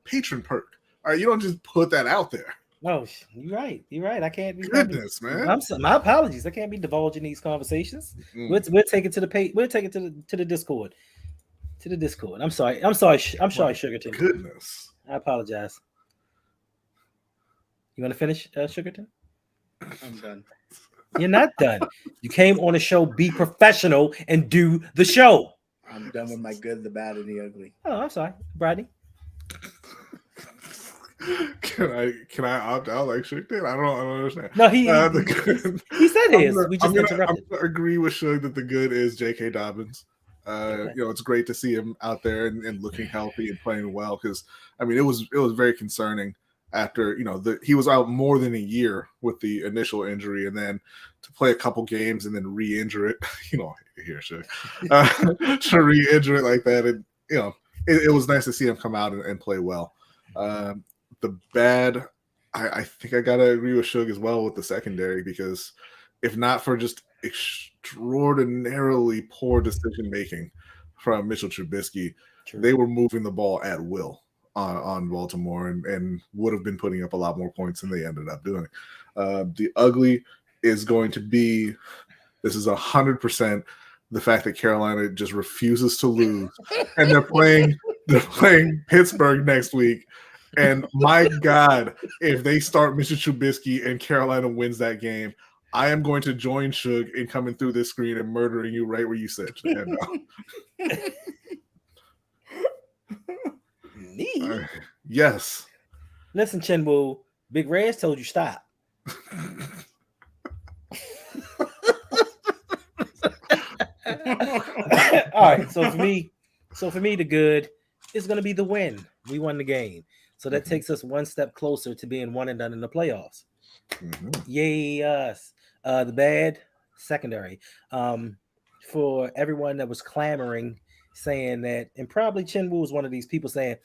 patron perk. All right, you don't just put that out there. No, you're right. I can't be. Goodness, man. My apologies. I can't be divulging these conversations. We'll take it to the page. We'll take it to the Discord. To the Discord. I'm sorry, Sugarton. Goodness. I apologize. You want to finish, Sugarton? I'm done. You're not done. You came on the show. Be professional and do the show. I'm done with my good, the bad, and the ugly. Oh, I'm sorry, Bradley. Can I opt out like Shug did? I don't understand. No, he said his. We just interrupted. I'm gonna agree with Shug that the good is J.K. Dobbins. Okay. It's great to see him out there and looking healthy and playing well because I mean it was very concerning after he was out more than a year with the initial injury and then to play a couple games and then re-injure it. Here Shug to re-injure it like that and it was nice to see him come out and play well. The bad, I think I gotta agree with Shug as well with the secondary because if not for just extraordinarily poor decision making from Mitchell Trubisky, they were moving the ball at will on Baltimore and would have been putting up a lot more points than they ended up doing. The ugly is going to be, this is 100% the fact that Carolina just refuses to lose, and they're playing Pittsburgh next week. And my God, if they start Mr. Trubisky and Carolina wins that game, I am going to join Suge in coming through this screen and murdering you right where you sit. Me? Yes. Listen, Chinwoo, Big Reds told you stop. All right, so for me, the good is going to be the win. We won the game, so that takes us one step closer to being one and done in the playoffs. Yay us! The bad secondary. For everyone that was clamoring, saying that, and probably Chinwoo was one of these people saying,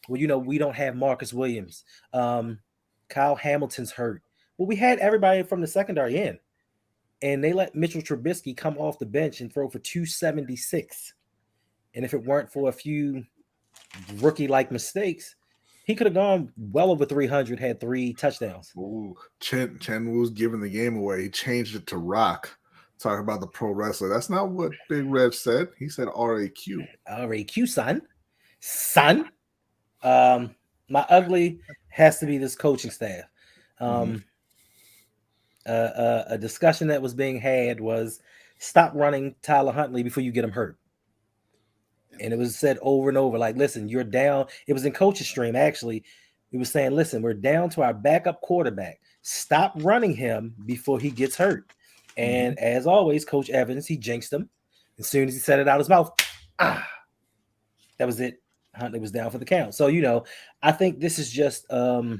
well, we don't have Marcus Williams. Kyle Hamilton's hurt. Well, we had everybody from the secondary in, and they let Mitchell Trubisky come off the bench and throw for 276. And if it weren't for a few rookie-like mistakes, he could have gone well over 300, had 3 touchdowns. Ooh, Chen was giving the game away. He changed it to Rock. Talking about the pro wrestler. That's not what Big Rev said. He said RAQ. RAQ, son. My ugly has to be this coaching staff. A discussion that was being had was stop running Tyler Huntley before you get him hurt. And it was said over and over, like, listen, you're down. It was in coach's stream, actually. It was saying, listen, we're down to our backup quarterback. Stop running him before he gets hurt. And as always, Coach Evans, he jinxed him. As soon as he said it out his mouth, that was it. Huntley was down for the count. So, I think this is just a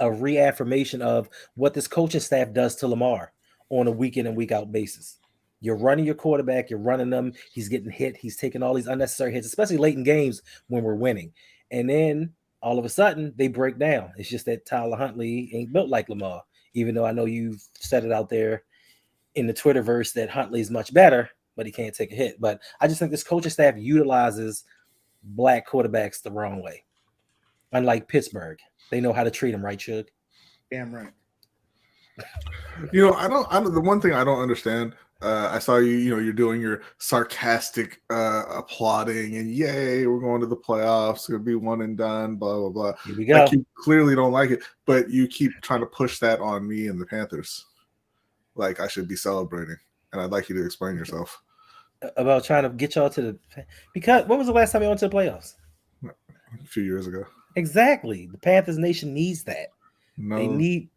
reaffirmation of what this coaching staff does to Lamar on a week in and week out basis. You're running your quarterback, you're running them. He's getting hit. He's taking all these unnecessary hits, especially late in games when we're winning. And then all of a sudden they break down. It's just that Tyler Huntley ain't built like Lamar, even though I know you've said it out there in the Twitterverse that Huntley is much better, but he can't take a hit. But I just think this coaching staff utilizes black quarterbacks the wrong way. Unlike Pittsburgh, they know how to treat them, right, Shug? Damn right. I don't. The one thing I don't understand. I saw you're doing your sarcastic applauding and yay, we're going to the playoffs. It's gonna be one and done. Blah blah blah. Here we go. Like, you clearly don't like it, but you keep trying to push that on me and the Panthers. Like I should be celebrating, and I'd like you to explain yourself about trying to get y'all to because when was the last time you went to the playoffs? A few years ago. Exactly. The Panthers Nation needs that. No, they need.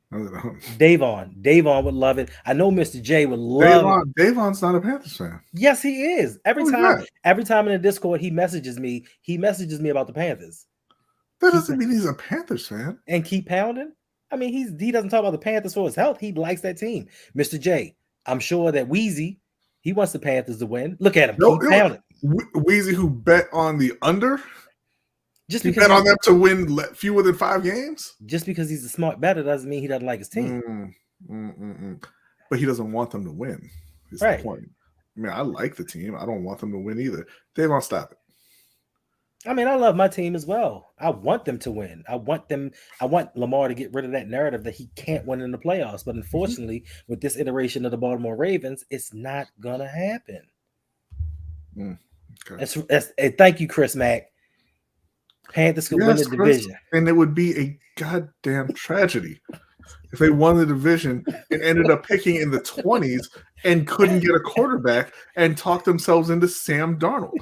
No, they don't. Davon would love it. I know Mr. J would love it. Davon's not a Panthers fan. Yes, he is. Every time in the Discord he messages me about the Panthers. That doesn't mean he's a Panthers fan. And keep pounding. I mean, he doesn't talk about the Panthers for his health. He likes that team. Mr. J, I'm sure that Wheezy, he wants the Panthers to win. Look at him. Keep pounding. Wheezy, who bet on the under? Just he because bet on them to win fewer than 5 games? Just because he's a smart bettor doesn't mean he doesn't like his team. But he doesn't want them to win. Is the point. I mean, I like the team. I don't want them to win either. Davon, stop it. I mean, I love my team as well. I want them to win. I want Lamar to get rid of that narrative that he can't win in the playoffs. But unfortunately, with this iteration of the Baltimore Ravens, it's not gonna happen. Okay. Thank you, Chris Mack. Panthers could win the division. And it would be a goddamn tragedy if they won the division and ended up picking in the 20s and couldn't get a quarterback and talk themselves into Sam Darnold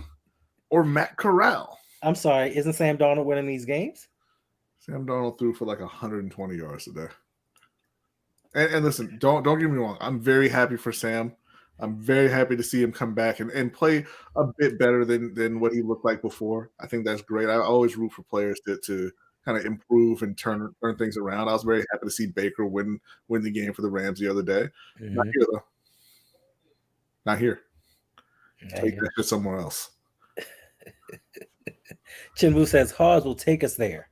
or Matt Corral. I'm sorry, isn't Sam Darnold winning these games? Sam Darnold threw for like 120 yards today. And listen, don't get me wrong. I'm very happy for Sam. I'm very happy to see him come back and play a bit better than what he looked like before. I think that's great. I always root for players to kind of improve and turn things around. I was very happy to see Baker win the game for the Rams the other day. Not here, though. Not here. Take that shit somewhere else. Chinwoo says Hawes will take us there.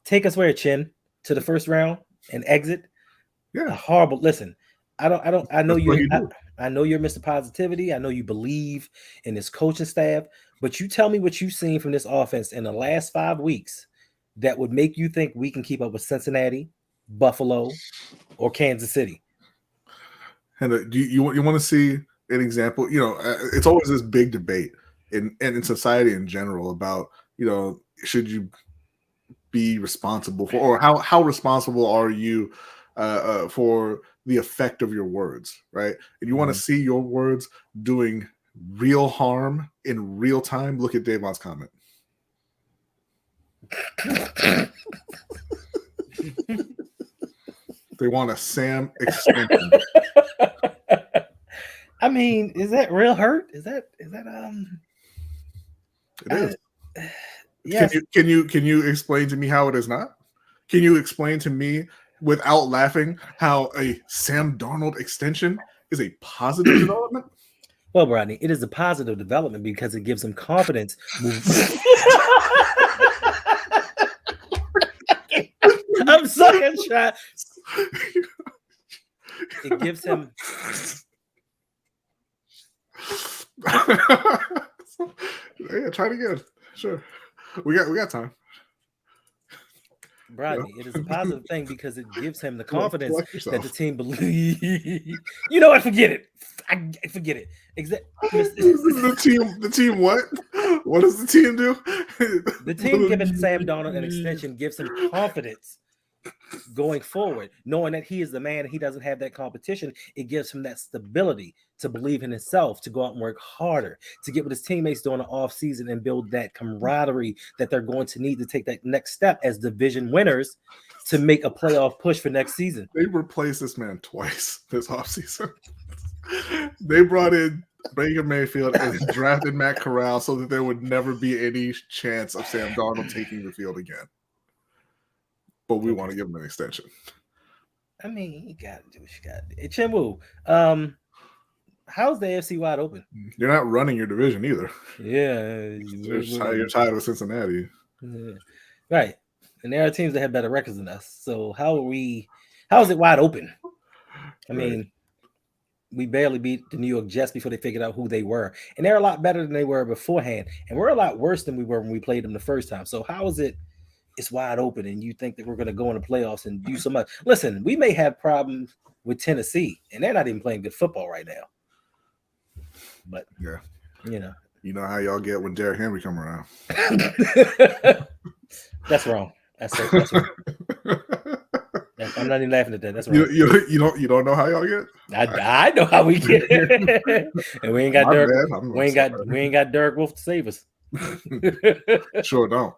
Take us where, Chin? To the first round and exit? Yeah. Horrible. Listen, I know you're Mr. Positivity. I know you believe in this coaching staff, But you tell me what you've seen from this offense in the last 5 weeks that would make you think we can keep up with Cincinnati, Buffalo, or Kansas City. And do you want to see an example? It's always this big debate in society in general about, should you be responsible for, or how responsible are you for the effect of your words, right? And you want to see your words doing real harm in real time. Look at Davon's comment. They want a Sam extension. I mean, is that real hurt? Is that It is. Yes. Can you explain to me how it is not? Can you explain to me without laughing how a Sam Darnold extension is a positive development? Well, Rodney, it is a positive development because it gives him confidence. I'm sorry, I'm trying. It gives him. Yeah, try it again. Sure, we got time. Rodney, it is a positive thing because it gives him the confidence that the team believes. You know what? Forget it. Forget it. The team. What? What does the team do? The team giving Sam Darnold an extension gives him confidence going forward, knowing that he is the man and he doesn't have that competition. It gives him that stability to believe in himself, to go out and work harder, to get with his teammates during the off season and build that camaraderie that they're going to need to take that next step as division winners to make a playoff push for next season. They replaced this man twice this offseason. They brought in Baker Mayfield and drafted Matt Corral so that there would never be any chance of Sam Darnold taking the field again. But we want to give him an extension. I mean, you got to do what you got to do. Chinwoo, how's the AFC wide open? You're not running your division either. Yeah. You're tied with Cincinnati. Yeah. Right. And there are teams that have better records than us. So how is it wide open? I mean, we barely beat the New York Jets before they figured out who they were. And they're a lot better than they were beforehand. And we're a lot worse than we were when we played them the first time. So how is it? It's wide open, and you think that we're going to go in the playoffs and do so much. Listen, we may have problems with Tennessee, and they're not even playing good football right now. But yeah, you know how y'all get when Derrick Henry come around. That's wrong. That's wrong. I'm not even laughing at that. That's wrong. You don't know how y'all get. I know how we get, and we ain't got Derrick. We ain't got Derrick Wolf to save us. Sure don't.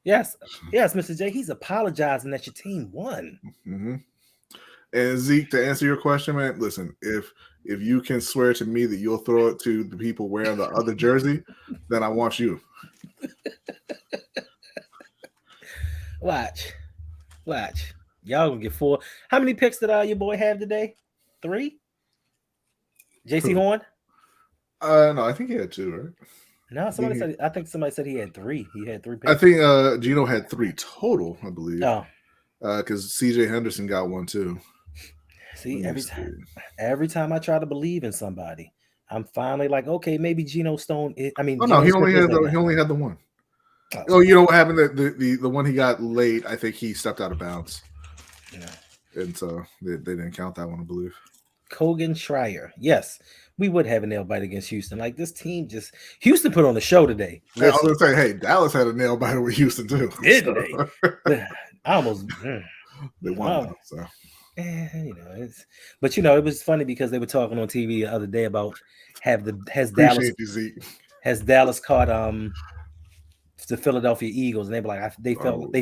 Yes, Mr. J. He's apologizing that your team won. Mm-hmm. And Zeke, to answer your question, man, listen, if you can swear to me that you'll throw it to the people wearing the other jersey, then I want you. Watch. Y'all gonna get 4. How many picks did your boy have today? 3? JC Horn? No, I think he had 2, right? No, I think somebody said he had 3. He had 3 picks. I think Gino had 3 total, I believe. Oh. Because CJ Henderson got 1 too. See, every time I try to believe in somebody, I'm finally like, okay, maybe Geno Stone. He only had the 1. Oh, you know what happened? The one he got late, I think he stepped out of bounds. Yeah. And so they didn't count that one, I believe. Kogan Schreier. Yes, we would have a nail bite against Houston. Like this team Houston put on the show today. Hey, I was going to say, hey, Dallas had a nail bite with Houston too. Didn't they? I almost. They won. So. It was funny because they were talking on TV the other day about has Dallas caught the Philadelphia Eagles, and they were like they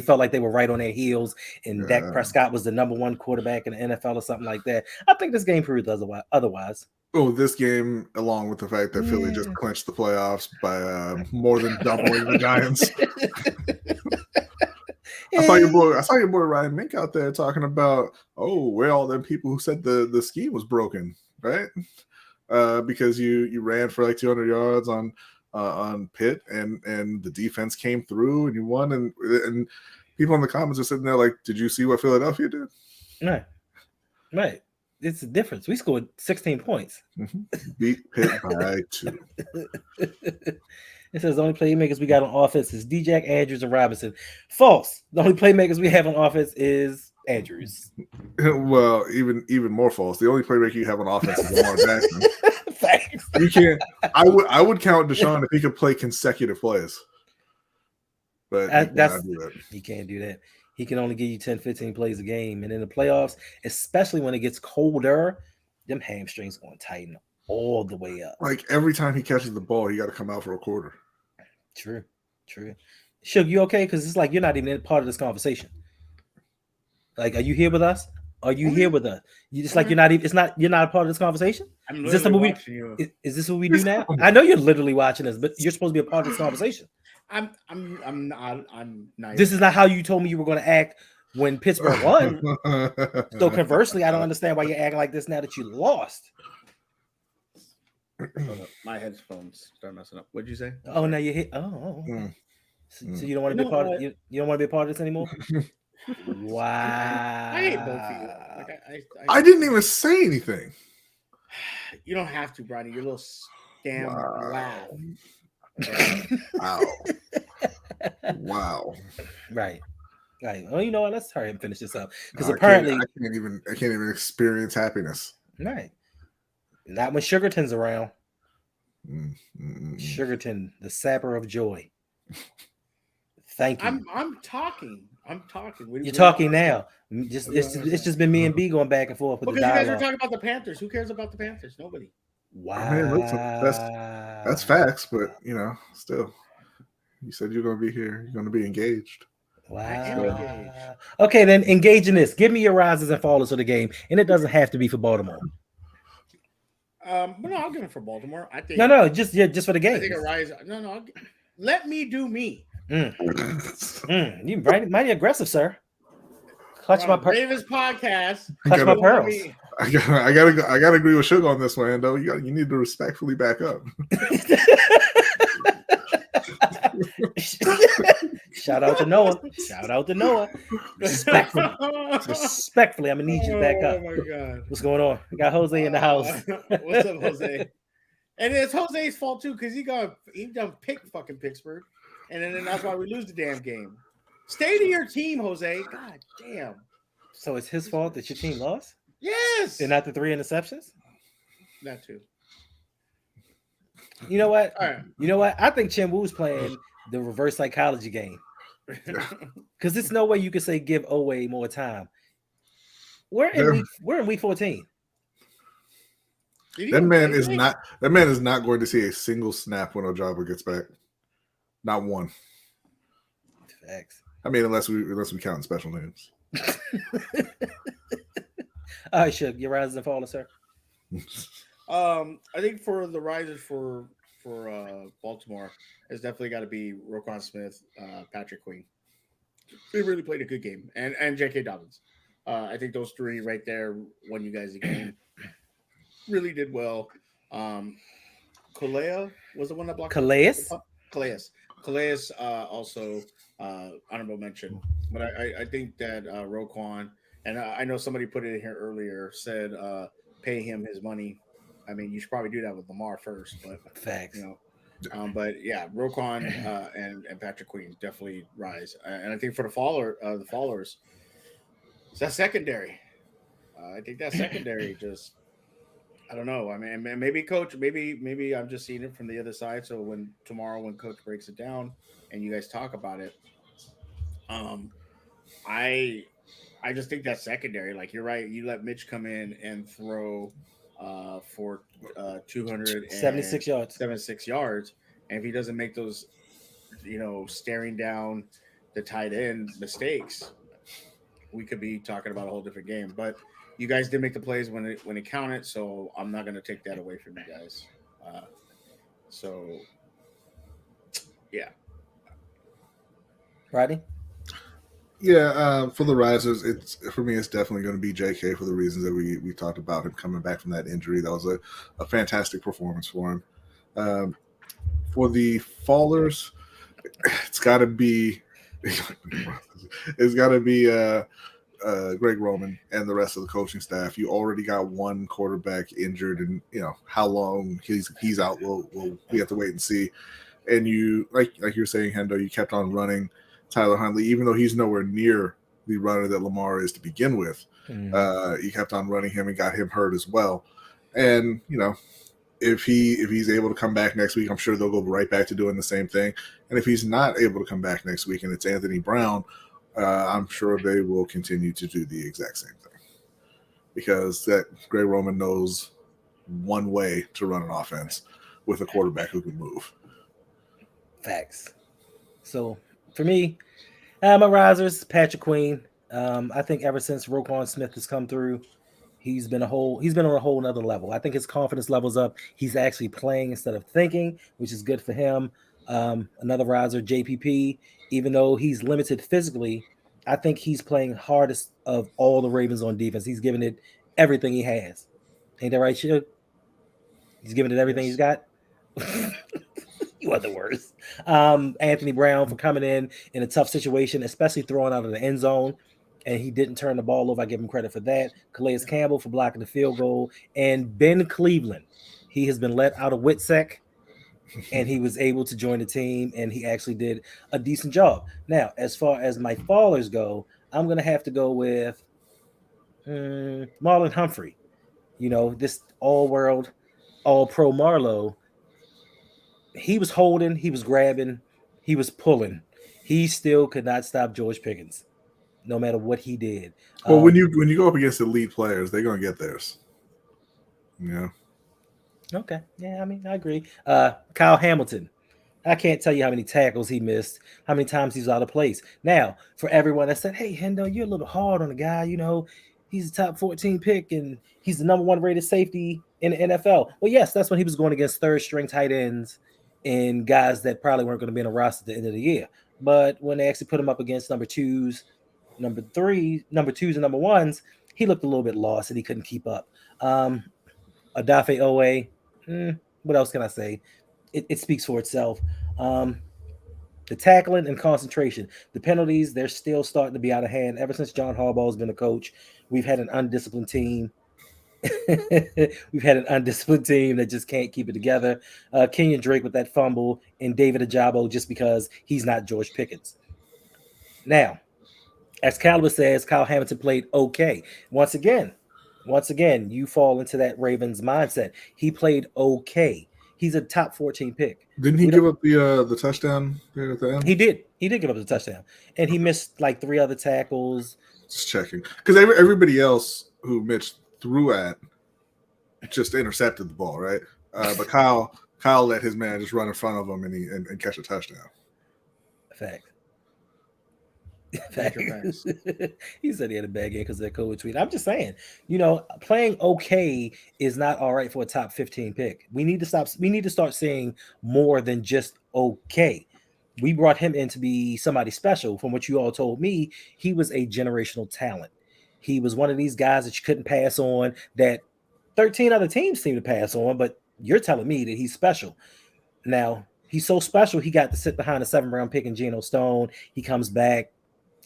felt like they were right on their heels, and Dak Prescott was the number 1 quarterback in the NFL or something like that. I think this game proved otherwise. Oh, this game, along with the fact that Philly just clinched the playoffs by more than doubling the Giants. I saw your boy Ryan Mink out there talking about, where all them people who said the scheme was broken, right? Because you ran for like 200 yards on Pitt and the defense came through and you won, and people in the comments are sitting there like, did you see what Philadelphia did? Right. It's a difference. We scored 16 points. Beat Pitt by 2. It says the only playmakers we got on offense is D-Jack, Andrews, and Robinson. False. The only playmakers we have on offense is Andrews. Well, even more false. The only playmaker you have on offense is Lamar Jackson. Thanks. You can't. I would count Deshaun if he could play consecutive plays. But he can't do that. He can only give you 10, 15 plays a game. And in the playoffs, especially when it gets colder, them hamstrings going to tighten all the way up. Like every time he catches the ball, he got to come out for a quarter. True. Shug, you okay? Because it's like you're not even part of this conversation. Like, are you here with us? Are you here with us? You just like you're not even. You're not a part of this conversation. Is this what we do now? I know you're literally watching us, but you're supposed to be a part of this conversation. I'm not. This is not how you told me you were going to act when Pittsburgh won. So conversely, I don't understand why you're acting like this now that you lost. My headphones start messing up. What'd you say? Oh, now you hit. Oh. So you don't want to be part of. You don't want to be a part of this anymore. Wow. I hate both of you. Like I didn't even say anything. You don't have to, Brady. Your little scam laugh. Wow. Right. Well, you know what? Let's hurry and finish this up because apparently I can't even experience happiness. Right. Not when Sugarton's around. Sugarton, the sapper of joy. Thank you. I'm talking. You're talking now. It's just been me and B going back and forth with the dialogue. You guys are talking about the Panthers. Who cares about the Panthers? Nobody. Wow. I mean, that's facts, but still, you said you're going to be here. You're going to be engaged. Wow. Okay, then engage in this. Give me your rises and fallers of the game, and it doesn't have to be for Baltimore. But no, I'll give it for Baltimore. I think. No, just for the game. I think a rise. No. Let me do me. You mighty aggressive, sir. Clutch my pearls. Ravens podcast. Clutch my pearls. I gotta agree with Sugar on this one, though. You need to respectfully back up. Shout out to Noah. Respectfully, I'm gonna need you to back up. Oh my god. What's going on? We got Jose in the house. What's up, Jose? And it's Jose's fault too, because he done pick fucking Pittsburgh. And then that's why we lose the damn game. Stay to your team, Jose. God damn. So it's his fault that your team lost? Yes. And not the 3 interceptions? That too. You know what? All right. You know what? I think Chin Wu's playing the reverse psychology game. Because there's no way you can say give Owe more time. We're in week 14. That man is not going to see a single snap when Ojabo gets back. Not one. Facts. I mean, unless we count special names. All right, Shug, your rises and fallers, sir. I think for the rises for Baltimore, it's definitely got to be Roquan Smith, Patrick Queen. They really played a good game, and J.K. Dobbins. I think those three right there won you guys the game. Really did well. Calais was the one that blocked. Calais also honorable mention, but I think that Roquan, and I know somebody put it in here earlier, said pay him his money. I mean, you should probably do that with Lamar first, but facts. But yeah, Roquan and Patrick Queen definitely rise, and I think for the followers, it's that secondary. I think that secondary just. I don't know. I mean, maybe Coach, maybe I'm just seeing it from the other side. So when Coach breaks it down and you guys talk about it, I just think that secondary, like you're right. You let Mitch come in and throw for 276 yards, and if he doesn't make those, staring down the tight end mistakes, we could be talking about a whole different game. But you guys did make the plays when it counted, so I'm not going to take that away from you guys. So, yeah. Rodney? Yeah, for the risers, it's definitely going to be JK for the reasons that we talked about him coming back from that injury. That was a fantastic performance for him. For the fallers, it's got to be Greg Roman and the rest of the coaching staff. You already got one quarterback injured, and how long he's out. We have to wait and see. And you like you're saying, Hendo, you kept on running Tyler Huntley, even though he's nowhere near the runner that Lamar is to begin with. You kept on running him and got him hurt as well. And if he's able to come back next week, I'm sure they'll go right back to doing the same thing. And if he's not able to come back next week and it's Anthony Brown, I'm sure they will continue to do the exact same thing, because that Greg Roman knows one way to run an offense with a quarterback who can move. Facts. So for me, my risers, Patrick Queen. I think ever since Roquan Smith has come through, he's been on a whole nother level. I think his confidence level's up. He's actually playing instead of thinking, which is good for him. Another riser, JPP. Even though he's limited physically, I think he's playing hardest of all the Ravens on defense. He's giving it everything he has. Ain't that right, Shug? He's giving it everything he's got. You are the worst. Anthony Brown for coming in a tough situation, especially throwing out of the end zone, and he didn't turn the ball over. I give him credit for that. Calais Campbell for blocking the field goal, and Ben Cleveland. He has been let out of WITSEC, and he was able to join the team, and he actually did a decent job. Now, as far as my fallers go, I'm going to have to go with Marlon Humphrey. This all-world, all-pro Marlo. He was holding, he was grabbing, he was pulling. He still could not stop George Pickens, no matter what he did. Well, when you go up against elite players, they're going to get theirs. Yeah. Okay. Yeah, I mean, I agree. Kyle Hamilton. I can't tell you how many tackles he missed, how many times he's out of place. Now, for everyone that said, hey, Hendo, you're a little hard on the guy. He's a top 14 pick, and he's the number 1 rated safety in the NFL. Well, yes, that's when he was going against third-string tight ends and guys that probably weren't going to be in a roster at the end of the year. But when they actually put him up against number 2s, number 2s, and number 1s, he looked a little bit lost and he couldn't keep up. Odafe Owe, what else can I say? It speaks for itself. The tackling and concentration, the penalties, they're still starting to be out of hand. Ever since John Harbaugh has been a coach, we've had an undisciplined team. We've had an undisciplined team that just can't keep it together. Kenyon Drake with that fumble, and David Ajabo just because he's not George Pickens. Now, as Caliber says, Kyle Hamilton played okay. Once again, you fall into that Ravens mindset. He played okay. He's a top 14 pick. Didn't he give up the touchdown there at the end? He did give up the touchdown, and he missed like 3 other tackles. Just checking, because everybody else who Mitch threw at just intercepted the ball, right? But Kyle let his man just run in front of him and catch a touchdown. Fact. He said he had a bad game because of that COVID tweet. I'm just saying, playing okay is not all right for a top 15 pick. We need to start seeing more than just okay. We brought him in to be somebody special. From what you all told me, he was a generational talent. He was one of these guys that you couldn't pass on, that 13 other teams seem to pass on, but you're telling me that he's special. Now, he's so special, he got to sit behind a 7th-round pick in Geno Stone. He comes back,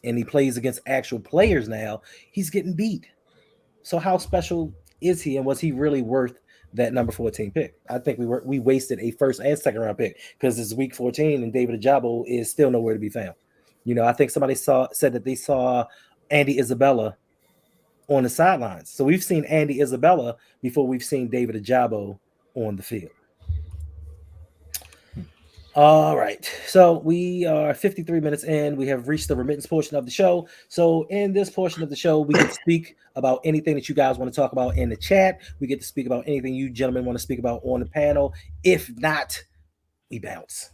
and he plays against actual players now. He's getting beat. So how special is he, and was he really worth that number 14 pick? I think we wasted a 1st and 2nd-round pick because it's week 14, and David Ajabo is still nowhere to be found. I think somebody said that they saw Andy Isabella on the sidelines. So we've seen Andy Isabella before we've seen David Ajabo on the field. All right. So we are 53 minutes in. We have reached the remittance portion of the show. So in this portion of the show, we can speak about anything that you guys want to talk about in the chat. We get to speak about anything you gentlemen want to speak about on the panel. If not, we bounce.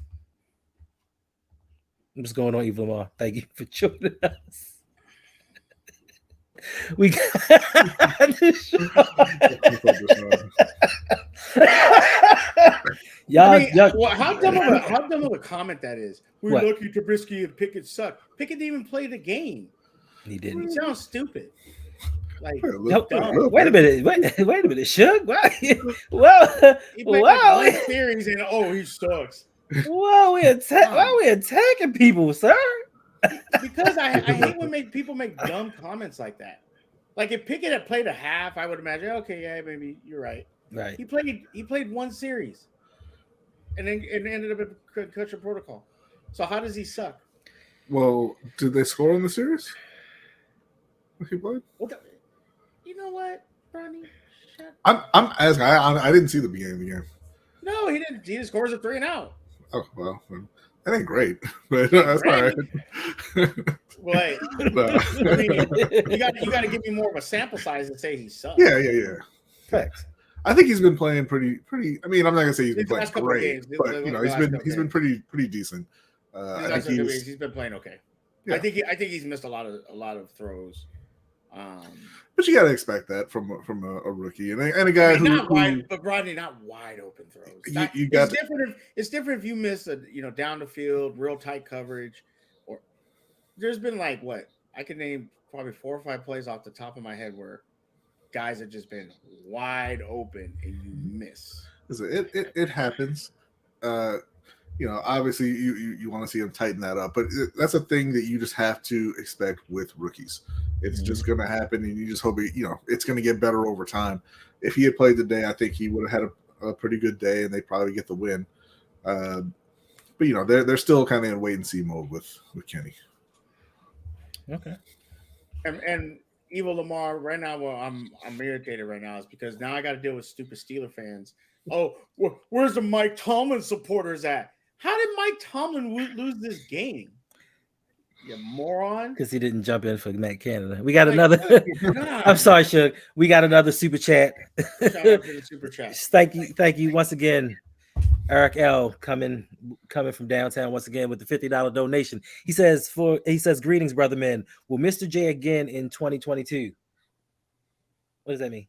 What's going on, Eve Lamar? Thank you for joining us. We got the show. How dumb of a comment that is. We're lucky Trubisky and Pickett suck. Pickett didn't even play the game. He didn't. It sounds stupid. Like, wait a minute, Shug. Well, like series and he sucks. Why are we attacking people, sir? Because I hate when people make dumb comments like that. Like if Pickett had played a half, I would imagine, okay, yeah, maybe you're right. Right. He played one series, and then it ended up in concussion protocol. So how does he suck? Well, did they score in the series? He played. You know what, Ronnie? I'm asking. I didn't see the beginning of the game. No, he didn't. He just scores a 3-and-out. Oh well, that ain't great, but that's all right. Wait, No. I mean, you got to give me more of a sample size and say he sucks. Yeah. Facts. I think he's been playing pretty. I mean, I'm not gonna say he's been These playing great, but he's been pretty decent. I think he's been playing okay. Yeah. I think he's missed a lot of throws. But you got to expect that from a rookie and a guy but Rodney, not wide open throws. It's different if you miss a down the field, real tight coverage, or there's been like what I can name probably 4 or 5 plays off the top of my head where guys have just been wide open and you miss. It happens. Obviously you want to see him tighten that up, but that's a thing that you just have to expect with rookies. It's just going to happen, and you just hope it's going to get better over time. If he had played today, I think he would have had a pretty good day, and they probably get the win. But they're still kind of in wait and see mode with Kenny. Okay. And Evil Lamar right now. Well, I'm irritated right now is because now I got to deal with stupid Steeler fans. Oh, where's the Mike Tomlin supporters at? How did Mike Tomlin lose this game? You moron. Because he didn't jump in for Matt Canada. We got another. I'm sorry, Shug. We got another super chat. Shout out to the super chat. Thank you once again, Eric L. coming from downtown once again with the $50 donation. He says greetings, brother men. Will Mr. J again in 2022? What does that mean?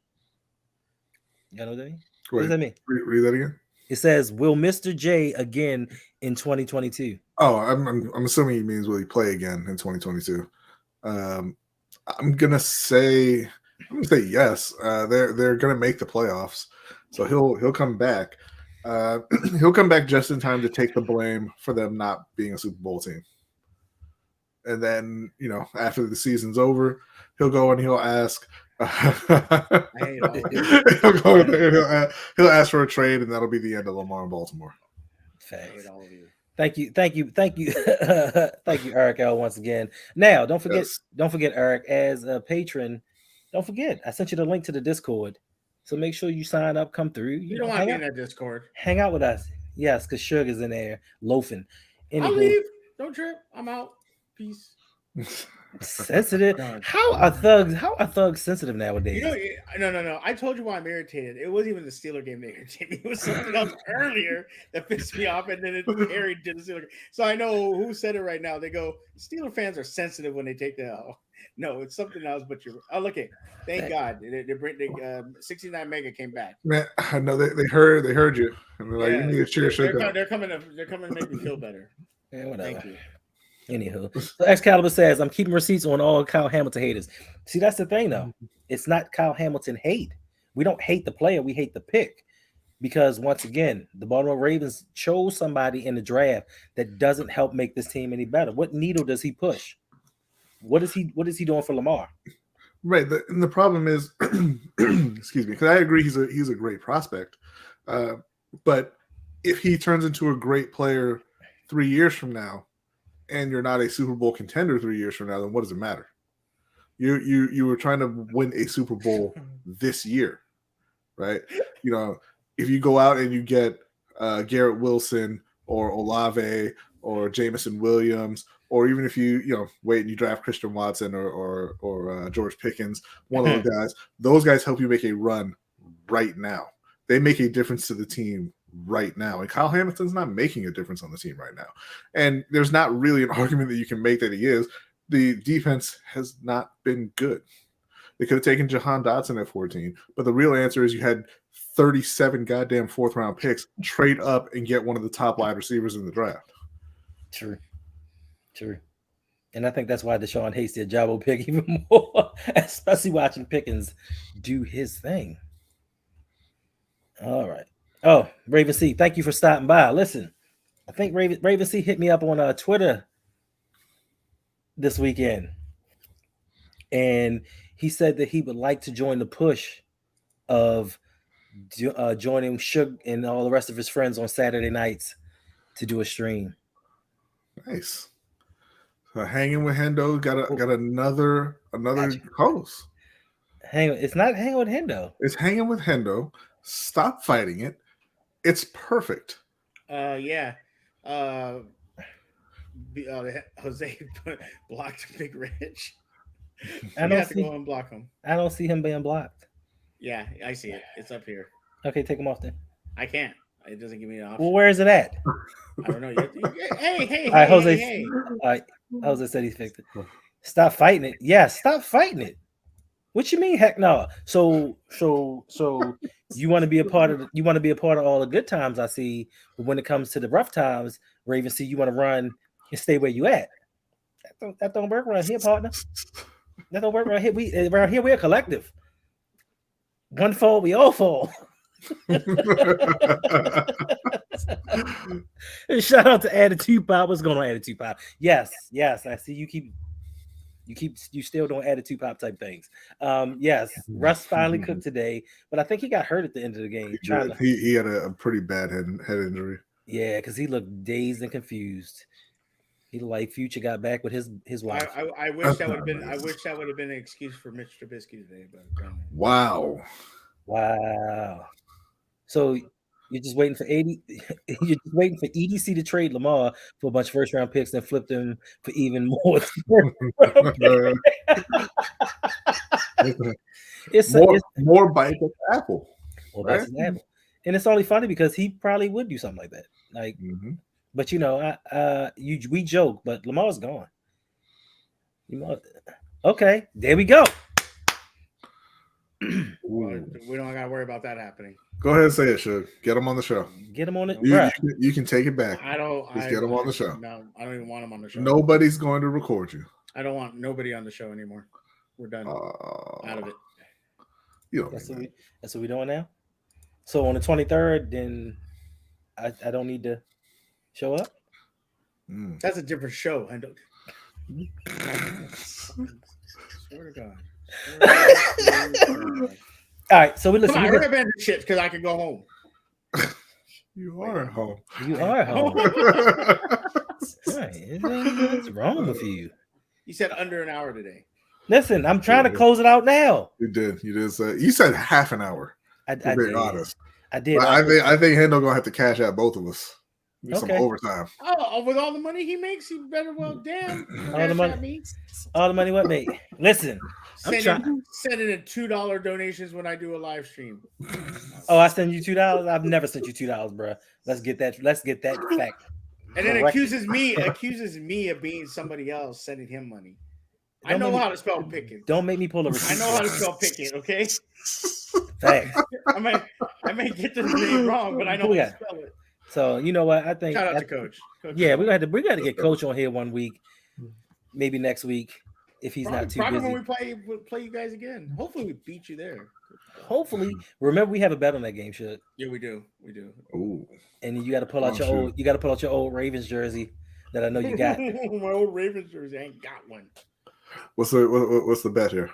You know what that mean? What does that mean? Read that again. It says, will Mr. J again in 2022? Oh, I'm assuming he means will he play again in 2022? I'm gonna say yes. They're gonna make the playoffs, so he'll come back. He'll come back just in time to take the blame for them not being a Super Bowl team. And then after the season's over, he'll go and he'll ask. I hate all of you. He'll ask for a trade, and that'll be the end of Lamar in Baltimore. I hate all of you. Thank you, thank you, Eric L. once again. Now, don't forget, Eric, as a patron, don't forget, I sent you the link to the Discord, so make sure you sign up, come through. You don't want to be in that Discord. Hang out with us, yes, because Sugar's in there loafing. I'll leave. Don't trip. I'm out. Peace. Sensitive. How are thugs sensitive nowadays? No. I told you why I'm irritated. It wasn't even the Steeler game that irritated me. It was something else earlier that pissed me off, and then it carried to the Steeler game. So I know who said it right now. They go, Steeler fans are sensitive when they take the L. No, it's something else. But look at. Thank God, they 69 Mega came back. Man, I know they heard you, and they're like, you need to cheer shit up. They're coming to make me feel better. Yeah, whatever. Thank you. Anywho, so Excalibur says, I'm keeping receipts on all Kyle Hamilton haters. See, that's the thing, though. It's not Kyle Hamilton hate. We don't hate the player. We hate the pick. Because, once again, the Baltimore Ravens chose somebody in the draft that doesn't help make this team any better. What needle does he push? What is he doing for Lamar? Right. And the problem is, excuse me, because I agree he's a great prospect. But if he turns into a great player 3 years from now, and you're not a Super Bowl contender 3 years from now, then what does it matter? You were trying to win a Super Bowl this year, right? If you go out and you get Garrett Wilson or Olave or Jamison Williams, or even if you wait and you draft Christian Watson or George Pickens, one of those guys help you make a run right now. They make a difference to the team right now, and Kyle Hamilton's not making a difference on the team right now, and there's not really an argument that you can make that he is. The defense has not been good. They could have taken Jahan Dotson at 14, but the real answer is you had 37 goddamn fourth-round picks. Trade up and get one of the top wide receivers in the draft. True, and I think that's why Deshaun hates the Ajabo pick even more, especially watching Pickens do his thing. All right. Oh, Raven C, thank you for stopping by. Listen, I think Raven C hit me up on Twitter this weekend, and he said that he would like to join the push of joining Suge and all the rest of his friends on Saturday nights to do a stream. Nice. So hanging with Hendo got another host. It's not hanging with Hendo. It's hanging with Hendo. Stop fighting it. It's perfect. Yeah. Jose blocked Big Rich. I have to go and block him. I don't see him being blocked. Yeah, I see it. It's up here. Okay, take him off then. I can't. It doesn't give me an option. Well, where is it at? I don't know. Hey, all right, Jose. Hey. All right, Jose said he fixed it. Stop fighting it. Yeah, stop fighting it. What you mean? Heck no. So you want to be a part of all the good times, I see, but when it comes to the rough times, Raven, see you want to run and stay where you at. That don't work around here, partner. That don't work around here. We're a collective. One fall, we all fall. Shout out to Attitude Pop. What's going on, Attitude Pop? Yes. I see you still doing Attitude Pop type things. Yes, Russ finally cooked today, but I think he got hurt at the end of the game. He had a pretty bad head injury. Yeah, because he looked dazed and confused. He looked like Future got back with his wife. I wish that would have been. I wish that would have been an excuse for Mitch Trubisky today. But wow. So you're just waiting for You're just waiting for EDC to trade Lamar for a bunch of first round picks and flip them for even more. It's more bite at Apple. Right? That's Apple. And it's only funny because he probably would do something like that. Like, but we joke, but Lamar's gone. Okay, there we go. We don't gotta worry about that happening. Go ahead and say it, Shug. Get him on the show. Get him on it. You can take it back. I don't. Just get him on the show. No, I don't even want him on the show. Nobody's going to record you. I don't want nobody on the show anymore. We're done. Out of it. That's what we're doing now. So on the 23rd, then I don't need to show up. That's a different show. I don't. Swear to God. All right, so we listen. I recommend shit because I can go home. You are at home. You are at home. Right. What's wrong with you? You said under an hour today. Listen, I'm trying to close it out now. You did. You said half an hour. I did. Honest. I did. I think Hendo gonna have to cash out both of us. Some overtime. Oh, with all the money he makes, he better damn. All the money what mate? Listen, sending in $2 donations when I do a live stream. Oh, I send you $2? I've never sent you $2, bro. Let's get that fact. And then accuses me of being somebody else sending him money. I know how to spell Pickett. Don't make me pull a receipt. I know how to spell Pickett, okay? Facts. I may get the name wrong, but I know how to spell it. So you know what? I think shout out to Coach. Yeah, we got to get Coach on here one week, maybe next week if he's not too busy. When we play you guys again. Hopefully we beat you there. Hopefully, remember we have a bet on that game, Shug. Yeah, we do. Ooh. And you got to pull out your old Ravens jersey that I know you got. My old Ravens jersey, I ain't got one. What's the bet here?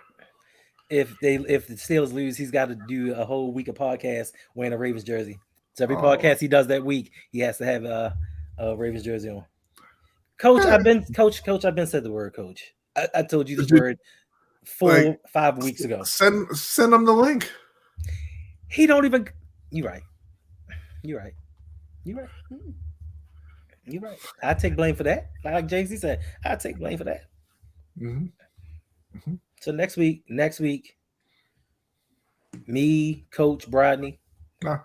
If the Steelers lose, he's got to do a whole week of podcast wearing a Ravens jersey. So every podcast he does that week, he has to have a Ravens jersey on. Coach, I've been said the word coach. I told you this word 5 weeks ago. Send him the link. He don't even. You're right. I take blame for that. Like Jay-Z said, I take blame for that. So next week, me, Coach Brodney. Nah.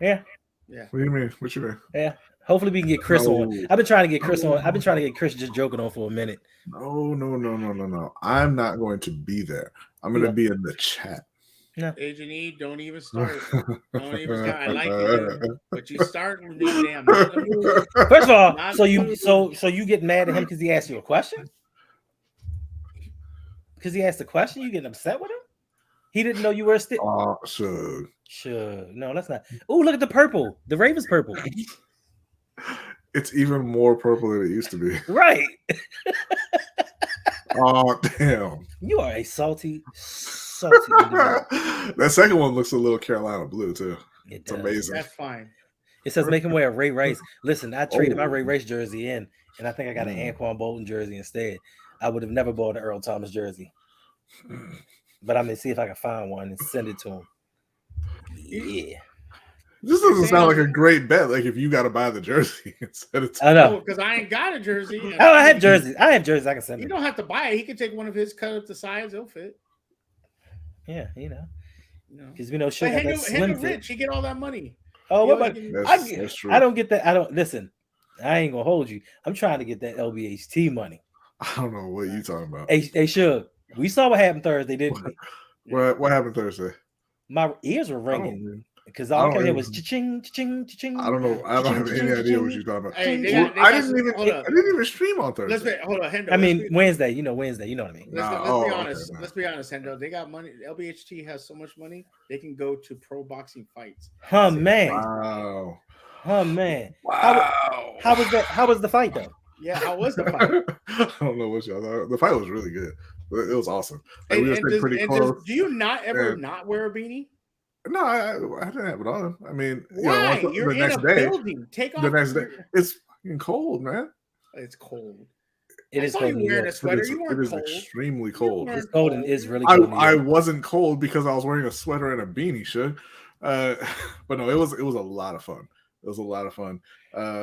Yeah. What do you mean? What you mean? Yeah. Hopefully we can get Chris on. I've been trying to get Chris on. I've been trying to get Chris just joking on for a minute. No. I'm not going to be there. I'm going to be in the chat. No. Agent E, don't even start. I like you, but you start with this damn. First of all, so you get mad at him because he asked you a question? Because he asked a question, you getting upset with him? He didn't know you were still. Oh, sure. No, that's not. Oh, look at the purple. The Ravens purple. It's even more purple than it used to be. Right. Oh, damn. You are a salty individual. That second one looks a little Carolina blue, too. It's amazing. That's fine. It says make him wear a Ray Rice. Listen, I traded my Ray Rice jersey in, and I think I got an Anquan Bolton jersey instead. I would have never bought an Earl Thomas jersey. But I'm going to see if I can find one and send it to him. Yeah. This doesn't sound like a great bet. Like if you got to buy the jersey instead of. I know because I ain't got a jersey. Oh, I have jerseys. I can send. You don't have to buy it. He can take one of his, cut up the size. It'll fit. Yeah, because we know shit got that slim fit. Rich, he get all that money. Oh, what about? That's true. I don't get that. I don't listen. I ain't gonna hold you. I'm trying to get that LBHT money. I don't know what you talking about. Hey, Shug, we saw what happened Thursday, didn't we? What happened Thursday? My ears were ringing because all I could hear was cha-ching, cha-ching, cha-ching. I don't know. I don't have any idea what you're talking about. Hey, I didn't even stream on Thursday. Hold on, Hendo. I mean, Wednesday. Wednesday. You know what I mean. Let's be honest. Let's be honest, Hendo. They got money. LBHT has so much money. They can go to pro boxing fights. Man. Wow. Man. Wow. How was that? How was the fight though? Yeah, how was the fight? I don't know what y'all thought. The fight was really good. It was awesome. Like, we were pretty close. Do you not ever not wear a beanie? No, I didn't have it on. I mean, why? You're in a building. Take off. The next day, it's fucking cold, man. It's cold. It is cold. You wearing a sweater. It is extremely cold. It's cold and is really cold. I wasn't cold because I was wearing a sweater and a beanie, Shug. But no, it was a lot of fun. It was a lot of fun.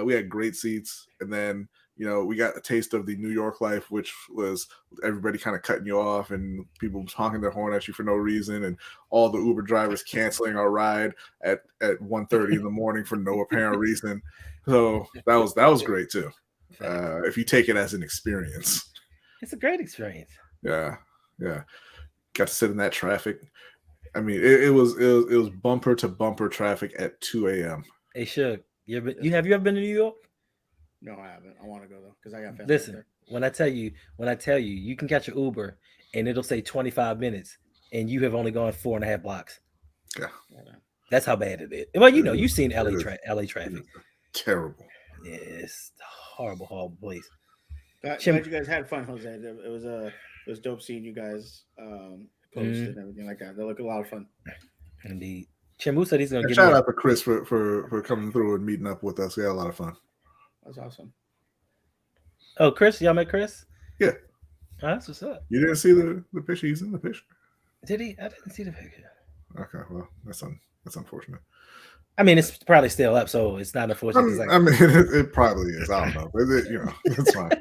We had great seats, and then we got a taste of the New York life, which was everybody kind of cutting you off and people honking their horn at you for no reason, and all the Uber drivers canceling our ride at 1:30 in the morning for no apparent reason. So that was great too. If you take it as an experience, it's a great experience. Yeah. Got to sit in that traffic. I mean, it was bumper to bumper traffic at 2 a.m. Hey, Shug, have you ever been to New York? No, I haven't. I want to go though because I got family. Listen, there. when I tell you, you can catch an Uber and it'll say 25 minutes, and you have only gone 4.5 blocks. Yeah, that's how bad it is. Well, you've seen LA traffic. Terrible. Yeah, it's a horrible place. Glad you guys had fun, Jose. It was dope seeing you guys post and everything like that. They look a lot of fun. Indeed. Chimu said he's gonna shout out to Chris for coming through and meeting up with us. We had a lot of fun. That's awesome. Oh, Chris, y'all met Chris? Yeah. Oh, that's what's up. You didn't see the picture? He's in the picture. Did he? I didn't see the picture. Okay, well, that's unfortunate. I mean, it's probably still up, so it's not unfortunate. I mean, it probably is. I don't know, but it's fine.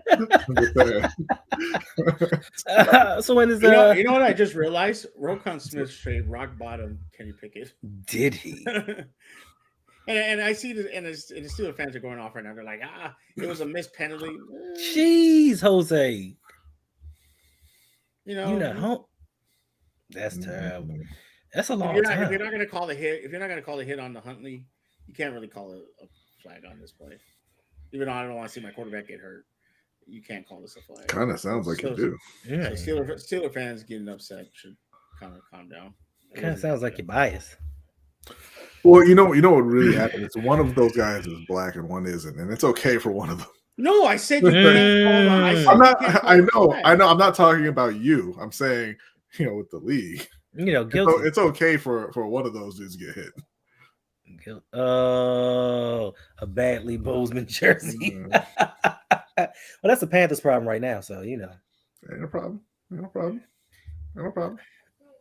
So when is you know what I just realized? Roquan Smith straight rock bottom Kenny Pickett. Did he? And I see this, and the Steelers fans are going off right now. They're like, it was a missed penalty. Jeez, Jose. Home. That's terrible. That's a long time. If you're not going to call the hit on the Huntley, you can't really call it a flag on this play. Even though I don't want to see my quarterback get hurt, you can't call this a flag. Kind of sounds like you do. Yeah. So Steeler fans getting upset should kind of calm down. Kind of sounds like you're biased. Well, you know what really happened? It's one of those guys is black and one isn't, and it's okay for one of them. No, I said you can't call. I know. I'm not talking about you. I'm saying, with the league, guilty. It's okay for one of those dudes to get hit. Oh, a badly Bozeman jersey. Well, that's the Panthers' problem right now. So Ain't no problem.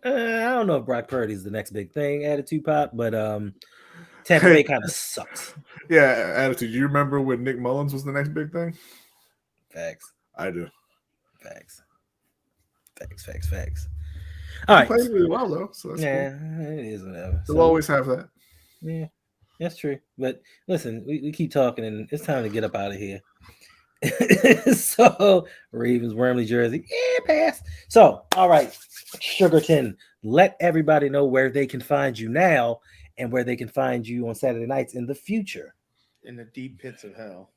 I don't know if Brock Purdy's the next big thing, attitude pop, but Tampa Bay kind of sucks. Yeah, attitude. Do you remember when Nick Mullins was the next big thing? Facts. I do. Facts. All right. Played really well though, so that's cool. It is whatever. They'll always have that. Yeah, that's true. But listen, we keep talking, and it's time to get up out of here. So Ravens Wormley jersey, pass. So all right, Sugarton, let everybody know where they can find you now and where they can find you on Saturday nights in the future. In the deep pits of hell.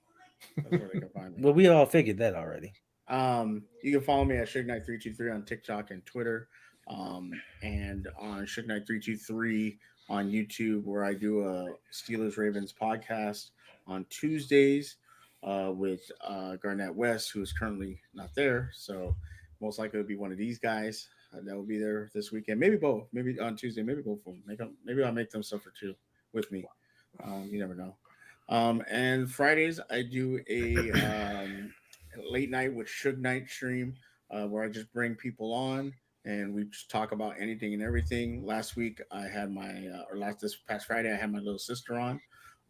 That's where they can find me. Well, we all figured that already. You can follow me at SugarKnight323 on TikTok and Twitter, and on SugarKnight323 on YouTube, where I do a Steelers Ravens podcast on Tuesdays with Garnett West, who is currently not there. So most likely it'll be one of these guys that will be there this weekend. Maybe both. Maybe on Tuesday. Maybe both of them. Maybe I'll make them suffer too with me. You never know. And Fridays I do a late night with Suge Knight stream where I just bring people on and we just talk about anything and everything. Last week I had this past Friday I had my little sister on,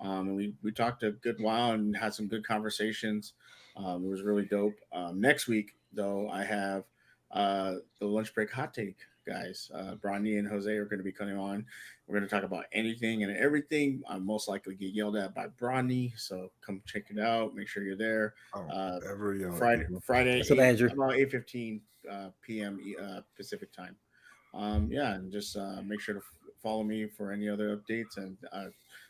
and we talked a good while and had some good conversations. It was really dope. Next week though I have the lunch break hot take guys. Bronny and Jose are going to be coming on. We're going to talk about anything and everything. I'm most likely get yelled at by Bronny, so come check it out. Make sure you're there. Friday about 8:15 p.m. Pacific time. And just make sure to follow me for any other updates. And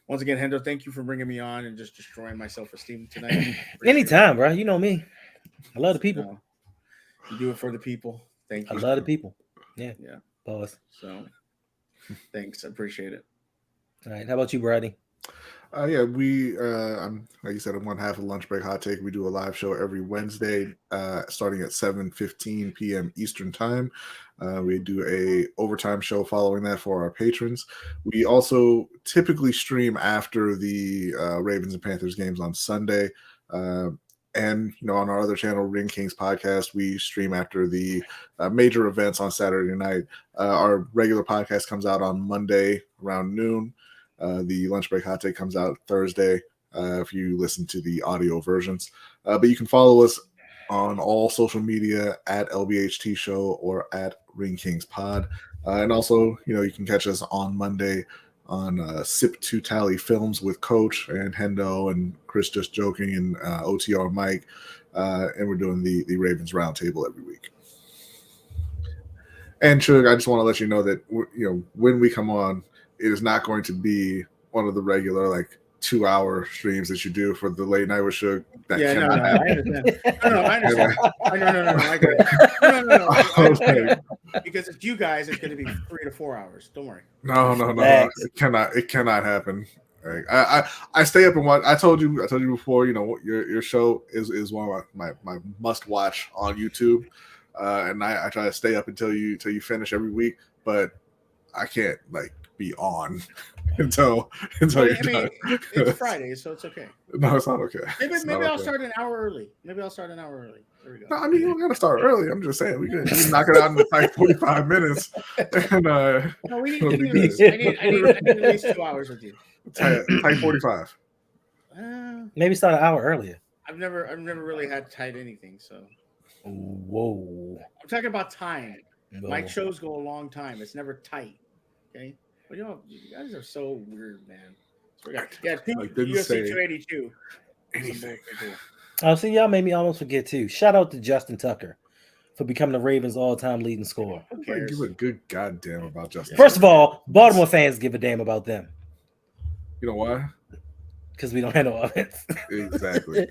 once again, Hendo, thank you for bringing me on and just destroying my self-esteem tonight. Anytime, bro. You know me. I love the people. You do it for the people. Thank you. I love the people. Yeah. Pause. So, thanks. I appreciate it. All right. How about you, Brady? We I'm like you said, I'm one half of Lunch Break Hot Take. We do a live show every Wednesday, starting at 7:15 p.m. Eastern time. We do a overtime show following that for our patrons. We also typically stream after the Ravens and Panthers games on Sunday. And, on our other channel, Ring Kings Podcast, we stream after the major events on Saturday night. Our regular podcast comes out on Monday around noon. The Lunch Break Hot Take comes out Thursday if you listen to the audio versions. But you can follow us on all social media at LBHT Show or at Ring Kings Pod. And also, you can catch us on Monday on Sip to Tally Films with Coach and Hendo and Chris Just Joking and OTR Mike. And we're doing the Ravens Roundtable every week. And Chug, I just want to let you know that, when we come on, it is not going to be one of the regular 2-hour streams that you do for the late night with Suge. I understand. I understand. Because it's you guys, it's going to be 3 to 4 hours. Don't worry. No. It cannot happen. I stay up and watch. I told you before. Your show is one of my must watch on YouTube, and I try to stay up until you finish every week. But I can't be on until you're done. It's Friday, so it's okay. No, it's not okay. Maybe I'll start an hour early. There we go. No, I mean, you don't got to start early. I'm just saying we can knock it out in like 45 minutes. And no, we need at least. I need at least 2 hours with you. Tight 45. Maybe start an hour earlier. I've never really had tight anything. So. Whoa. I'm talking about time. Whoa. My shows go a long time. It's never tight. Okay. But you guys are so weird, man. UFC 282. Oh, see, y'all made me almost forget too. Shout out to Justin Tucker for becoming the Ravens' all-time leading scorer. Give a good goddamn about Justin. First of all, Baltimore fans give a damn about them. You know why? Because we don't have no offense. Exactly.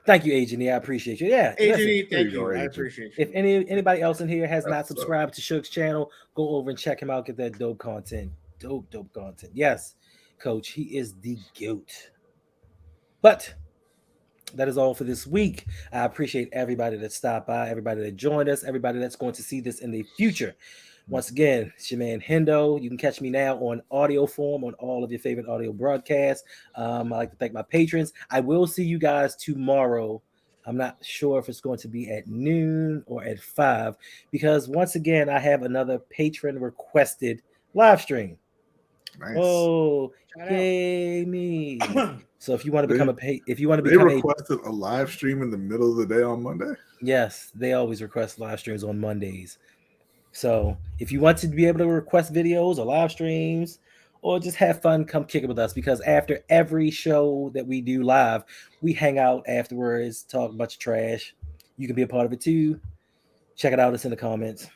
Thank you, Agent E. I appreciate you. Yeah, Agent E, thank you. I appreciate you. If anybody else in here has not subscribed to Suge's channel, go over and check him out. Get that dope content. Dope content. Yes, Coach, he is the GOAT. But that is all for this week. I appreciate everybody that stopped by, everybody that joined us, everybody that's going to see this in the future. Once again, it's your man Hendo. You can catch me now on audio form on all of your favorite audio broadcasts. I'd like to thank my patrons. I will see you guys tomorrow. I'm not sure if it's going to be at noon or at 5 because once again, I have another patron requested live stream. Nice. Oh, yay me! So if you want to become they requested a live stream in the middle of the day on Monday. Yes, they always request live streams on Mondays. So if you want to be able to request videos or live streams or just have fun, come kick it with us because after every show that we do live, we hang out afterwards, talk a bunch of trash. You can be a part of it too. Check it out. It's in the comments.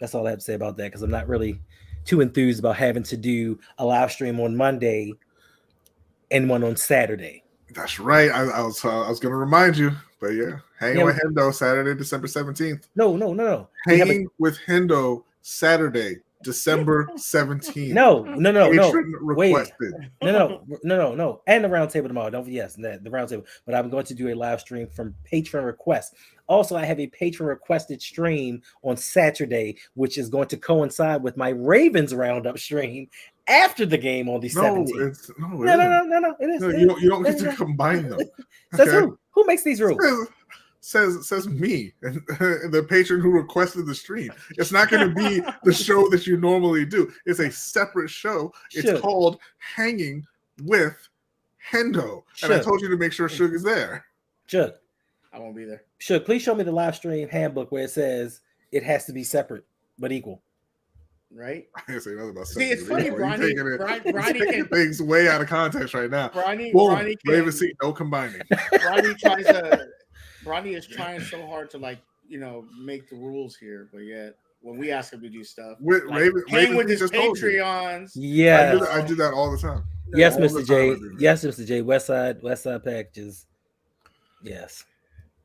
That's all I have to say about that because I'm not really too enthused about having to do a live stream on Monday and one on Saturday. That's right. I was going to remind you, but yeah, hanging with Hendo Saturday, December 17th. No. Hanging with Hendo Saturday, December 17th. No. Requested. No. And the roundtable tomorrow. The roundtable. But I'm going to do a live stream from patron request. Also, I have a patron requested stream on Saturday, which is going to coincide with my Ravens roundup stream after the game on the 17th. No. It is. No, you don't get to combine them. Says who? Who makes these rules? Says me, and the patron who requested the stream. It's not going to be the show that you normally do. It's a separate show. It's called Hanging with Hendo. And I told you to make sure Suge is there. Suge. I won't be there. Suge, please show me the live stream handbook where it says it has to be separate but equal. Right? I didn't say nothing about separate. See, it's funny, Bronny. Bronny taking things way out of context right now. Bronny Raven seat, no combining. Bronny is trying so hard to make the rules here, but yet when we ask him to do stuff, with Raven with his Patreons. Yeah, I do that all the time. Yes, Mr. J. Yes, Mr. J. Westside packages. Yes,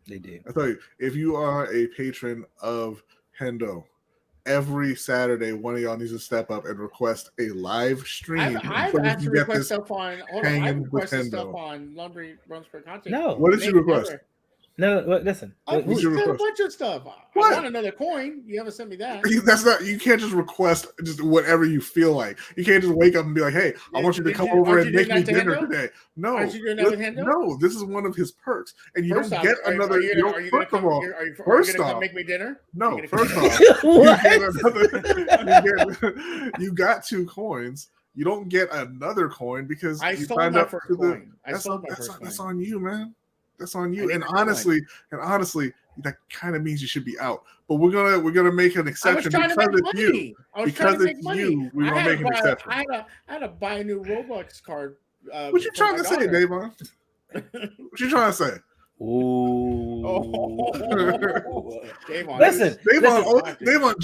they do. I tell you, if you are a patron of Hendo, every Saturday, one of y'all needs to step up and request a live stream. I've actually requested stuff on. I requested stuff on Lunsford content. No, what did you request? No, listen. A bunch of stuff. What? I want another coin. You haven't sent me that. That's not. You can't just request just whatever you feel like. You can't just wake up and be like, "Hey, I want you to come over and make me dinner today." No, aren't you doing that with Hendo? No, this is one of his perks, and you don't get another. Are you going to come make me dinner? No. First off, you got 2 coins. You don't get another coin because I you sold signed my up first to the. coin. That's on you, man. That's on you. And honestly, that kind of means you should be out. But we're gonna make an exception because it's you. Because it's you, we're gonna make an exception. I had to buy a new Roblox card. What you trying to say, Davon? What you trying to say? Ooh. Davon, Davon,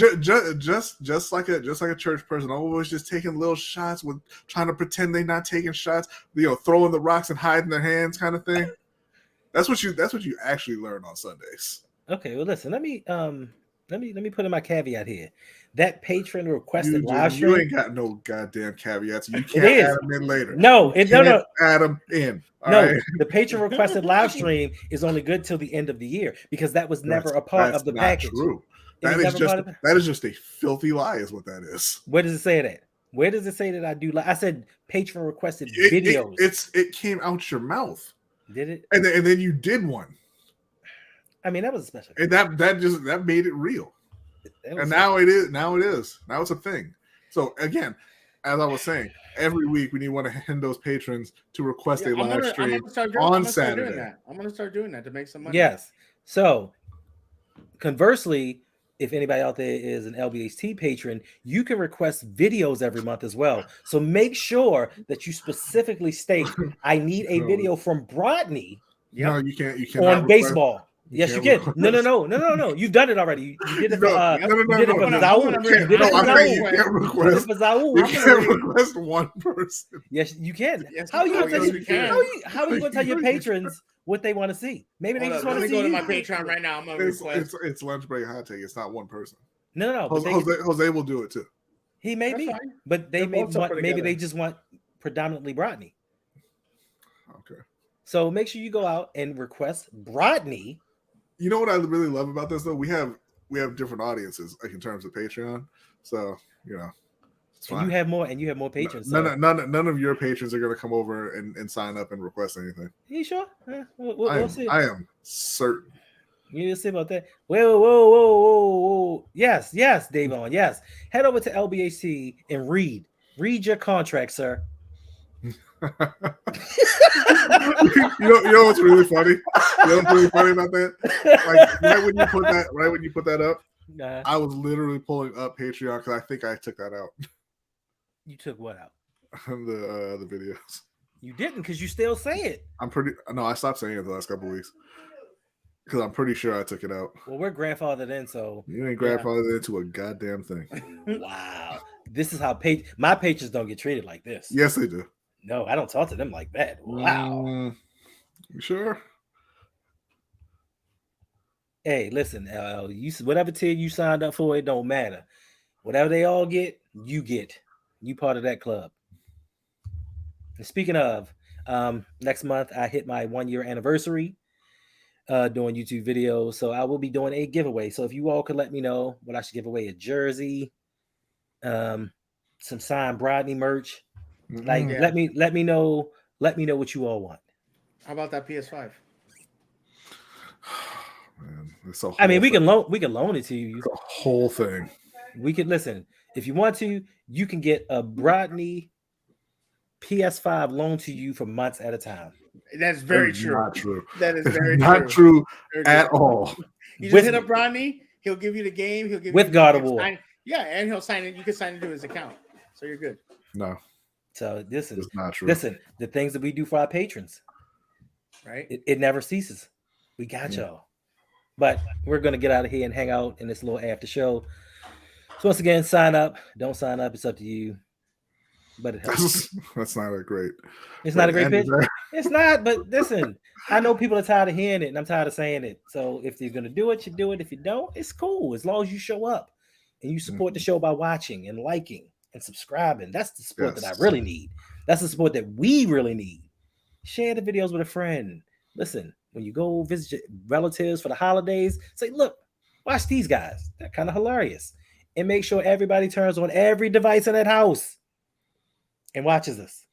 just like a church person, always just taking little shots with trying to pretend they're not taking shots, throwing the rocks and hiding their hands kind of thing. That's what you actually learn on Sundays. Okay, well, listen. Let me put in my caveat here. That patron requested live stream. You ain't got no goddamn caveats. You can't add them in later. No, no. Add them in. Right? The patron requested live stream is only good till the end of the year because that was never a part of the package. True. That is just a filthy lie, is what that is. Where does it say that? Where does it say that I do? I said patron requested videos. It came out your mouth. Did it? And then you did one. I mean, that was a special. And that made it real. And now it is. Now it's a thing. So again, as I was saying, every week we need one of Hendo's patrons to request a live stream on Saturday. I'm going to start doing that to make some money. Yes. So conversely, if anybody out there is an LBHT patron, you can request videos every month as well. So make sure that you specifically state, I need a video from Brodney. No, you can't. You can't on baseball. Yes, you can. No. You've done it already. You did it for Zaul. You can't request one person. Yes, you can. How are you going to tell your patrons what they want to see? Maybe they just want to see. Let me go to my Patreon right now. I'm gonna request. It's lunch break hot take. It's not one person. No. Jose will do it too. He may be, but they maybe they just want predominantly Brodney. Okay. So make sure you go out and request Brodney. You know what I really love about this though? We have different audiences like in terms of Patreon. So it's fine. And you have more patrons. None of your patrons are going to come over and sign up and request anything. Are you sure? We'll see. I am certain. You'll see about that. Whoa. Yes, Davon. Yes. Head over to LBAC and read your contract, sir. You know what's really funny? You know what's really funny about that? Like right when you put that up, I was literally pulling up Patreon because I think I took that out. You took what out? The videos. You didn't because you still say it. I stopped saying it the last couple of weeks because I'm pretty sure I took it out. Well, we're grandfathered in, so you ain't grandfathered into a goddamn thing. Wow, this is how my patrons don't get treated like this. Yes, they do. No, I don't talk to them like that. Wow. You sure? Hey, listen, whatever tier you signed up for, it don't matter. Whatever they all get, you get. You part of that club. And speaking of, next month I hit my 1-year anniversary. doing YouTube videos. So I will be doing a giveaway. So if you all could let me know what I should give away, a jersey, some signed Brodney merch. Like let me know what you all want. How about that PS5? Man, I mean, we can loan it to you. The whole thing. We can listen. If you want to, you can get a Brodney PS5 loaned to you for months at a time. That's very true. Not true. That is very not true at all. You just hit up Brodney. He'll give you the game. He'll give with you God of War. And he'll sign it. You can sign it to his account, so you're good. No. So this is not true. Listen, the things that we do for our patrons, right? It never ceases. We got y'all. But we're gonna get out of here and hang out in this little after show. So once again, sign up. Don't sign up. It's up to you. But it helps. That's not a great. It's not a great pitch. It's not. But listen, I know people are tired of hearing it, and I'm tired of saying it. So if you're gonna do it, you do it. If you don't, it's cool. As long as you show up and you support the show by watching and liking and subscribing. That's the support that I really need. That's the support that we really need. Share the videos with a friend. Listen, when you go visit relatives for the holidays, say, look, watch these guys. They're kind of hilarious. And make sure everybody turns on every device in that house and watches us.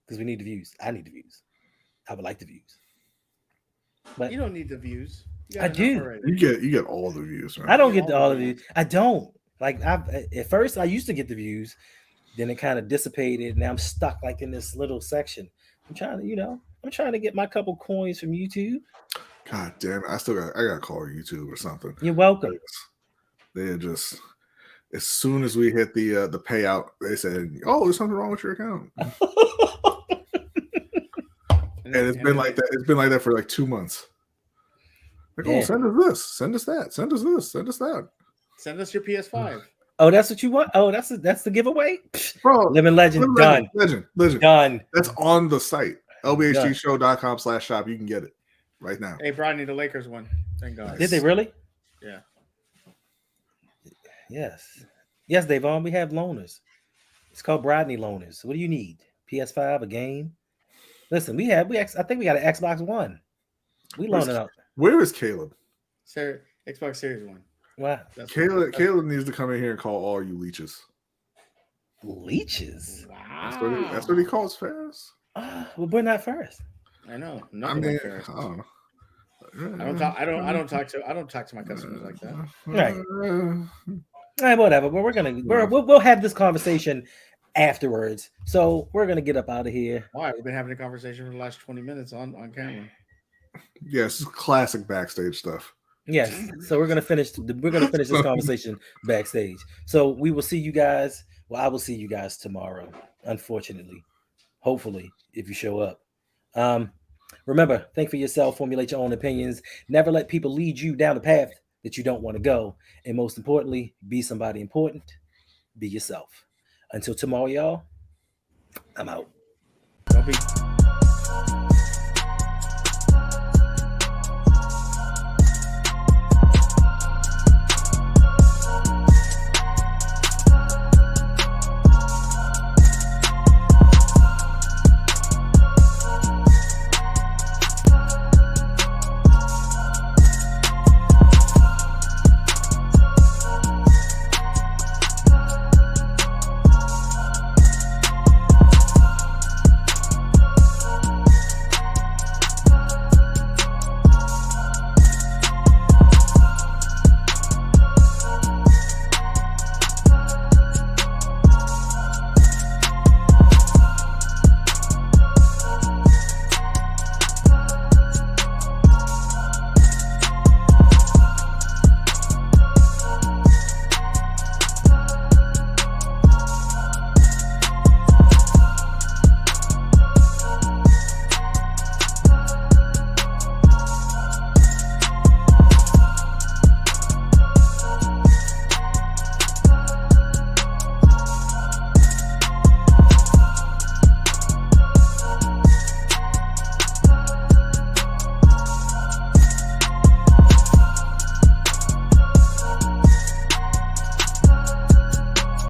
Because we need the views. I need the views. I would like the views. But you don't need the views. I do. Already. You get all the views, right? I don't get all the views. I don't. Like at first I used to get the views, then it kind of dissipated. Now I'm stuck like in this little section. I'm trying to get my couple coins from YouTube. God damn it. I gotta call YouTube or something. You're welcome. They're just as soon as we hit the payout, they said, "Oh, there's something wrong with your account." And it's been like that. It's been like that for like 2 months. Like, oh, send us this, send us that, send us this, send us that. Send us your PS5. Oh, that's what you want? Oh, that's the giveaway? Bro, Living Legend, done. Legend. Done. That's on the site. lbhgshow.com/shop. You can get it right now. Hey, Brodney, the Lakers won. Thank God. Did they really? Yeah. Yes, Davon, we have loaners. It's called Brodney Loaners. What do you need? PS5, a game? Listen, I think we got an Xbox One. We loan it out. Where is Caleb? Xbox Series One. Wow. Caleb needs to come in here and call all you leeches. Leeches? Wow. That's what he calls Ferris. Well, we're not first. I know. I mean, Ferris. I don't know. I don't talk to my customers like that. Right. All right, whatever. But we'll have this conversation afterwards. So we're gonna get up out of here. All right, we've been having a conversation for the last 20 minutes on camera. Yes, classic backstage stuff. Yes. So we're gonna finish this conversation backstage. So we will see you guys. Well, I will see you guys tomorrow. Unfortunately, hopefully, if you show up. Remember, think for yourself, formulate your own opinions. Never let people lead you down the path that you don't want to go. And most importantly, be somebody important. Be yourself. Until tomorrow, y'all, I'm out. Don't be